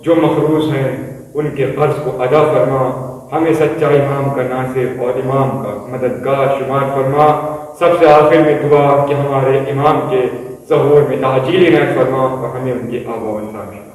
جو مخروص ہیں ان کے قرض کو ادا فرما، ہمیں سچا امام کا ناصر اور امام کا مددگار شمار فرما۔ سب سے آخر میں دعا کہ ہمارے امام کے ظہور میں تعجیل عنایت فرما اور ہمیں ان کے آبا و اجداد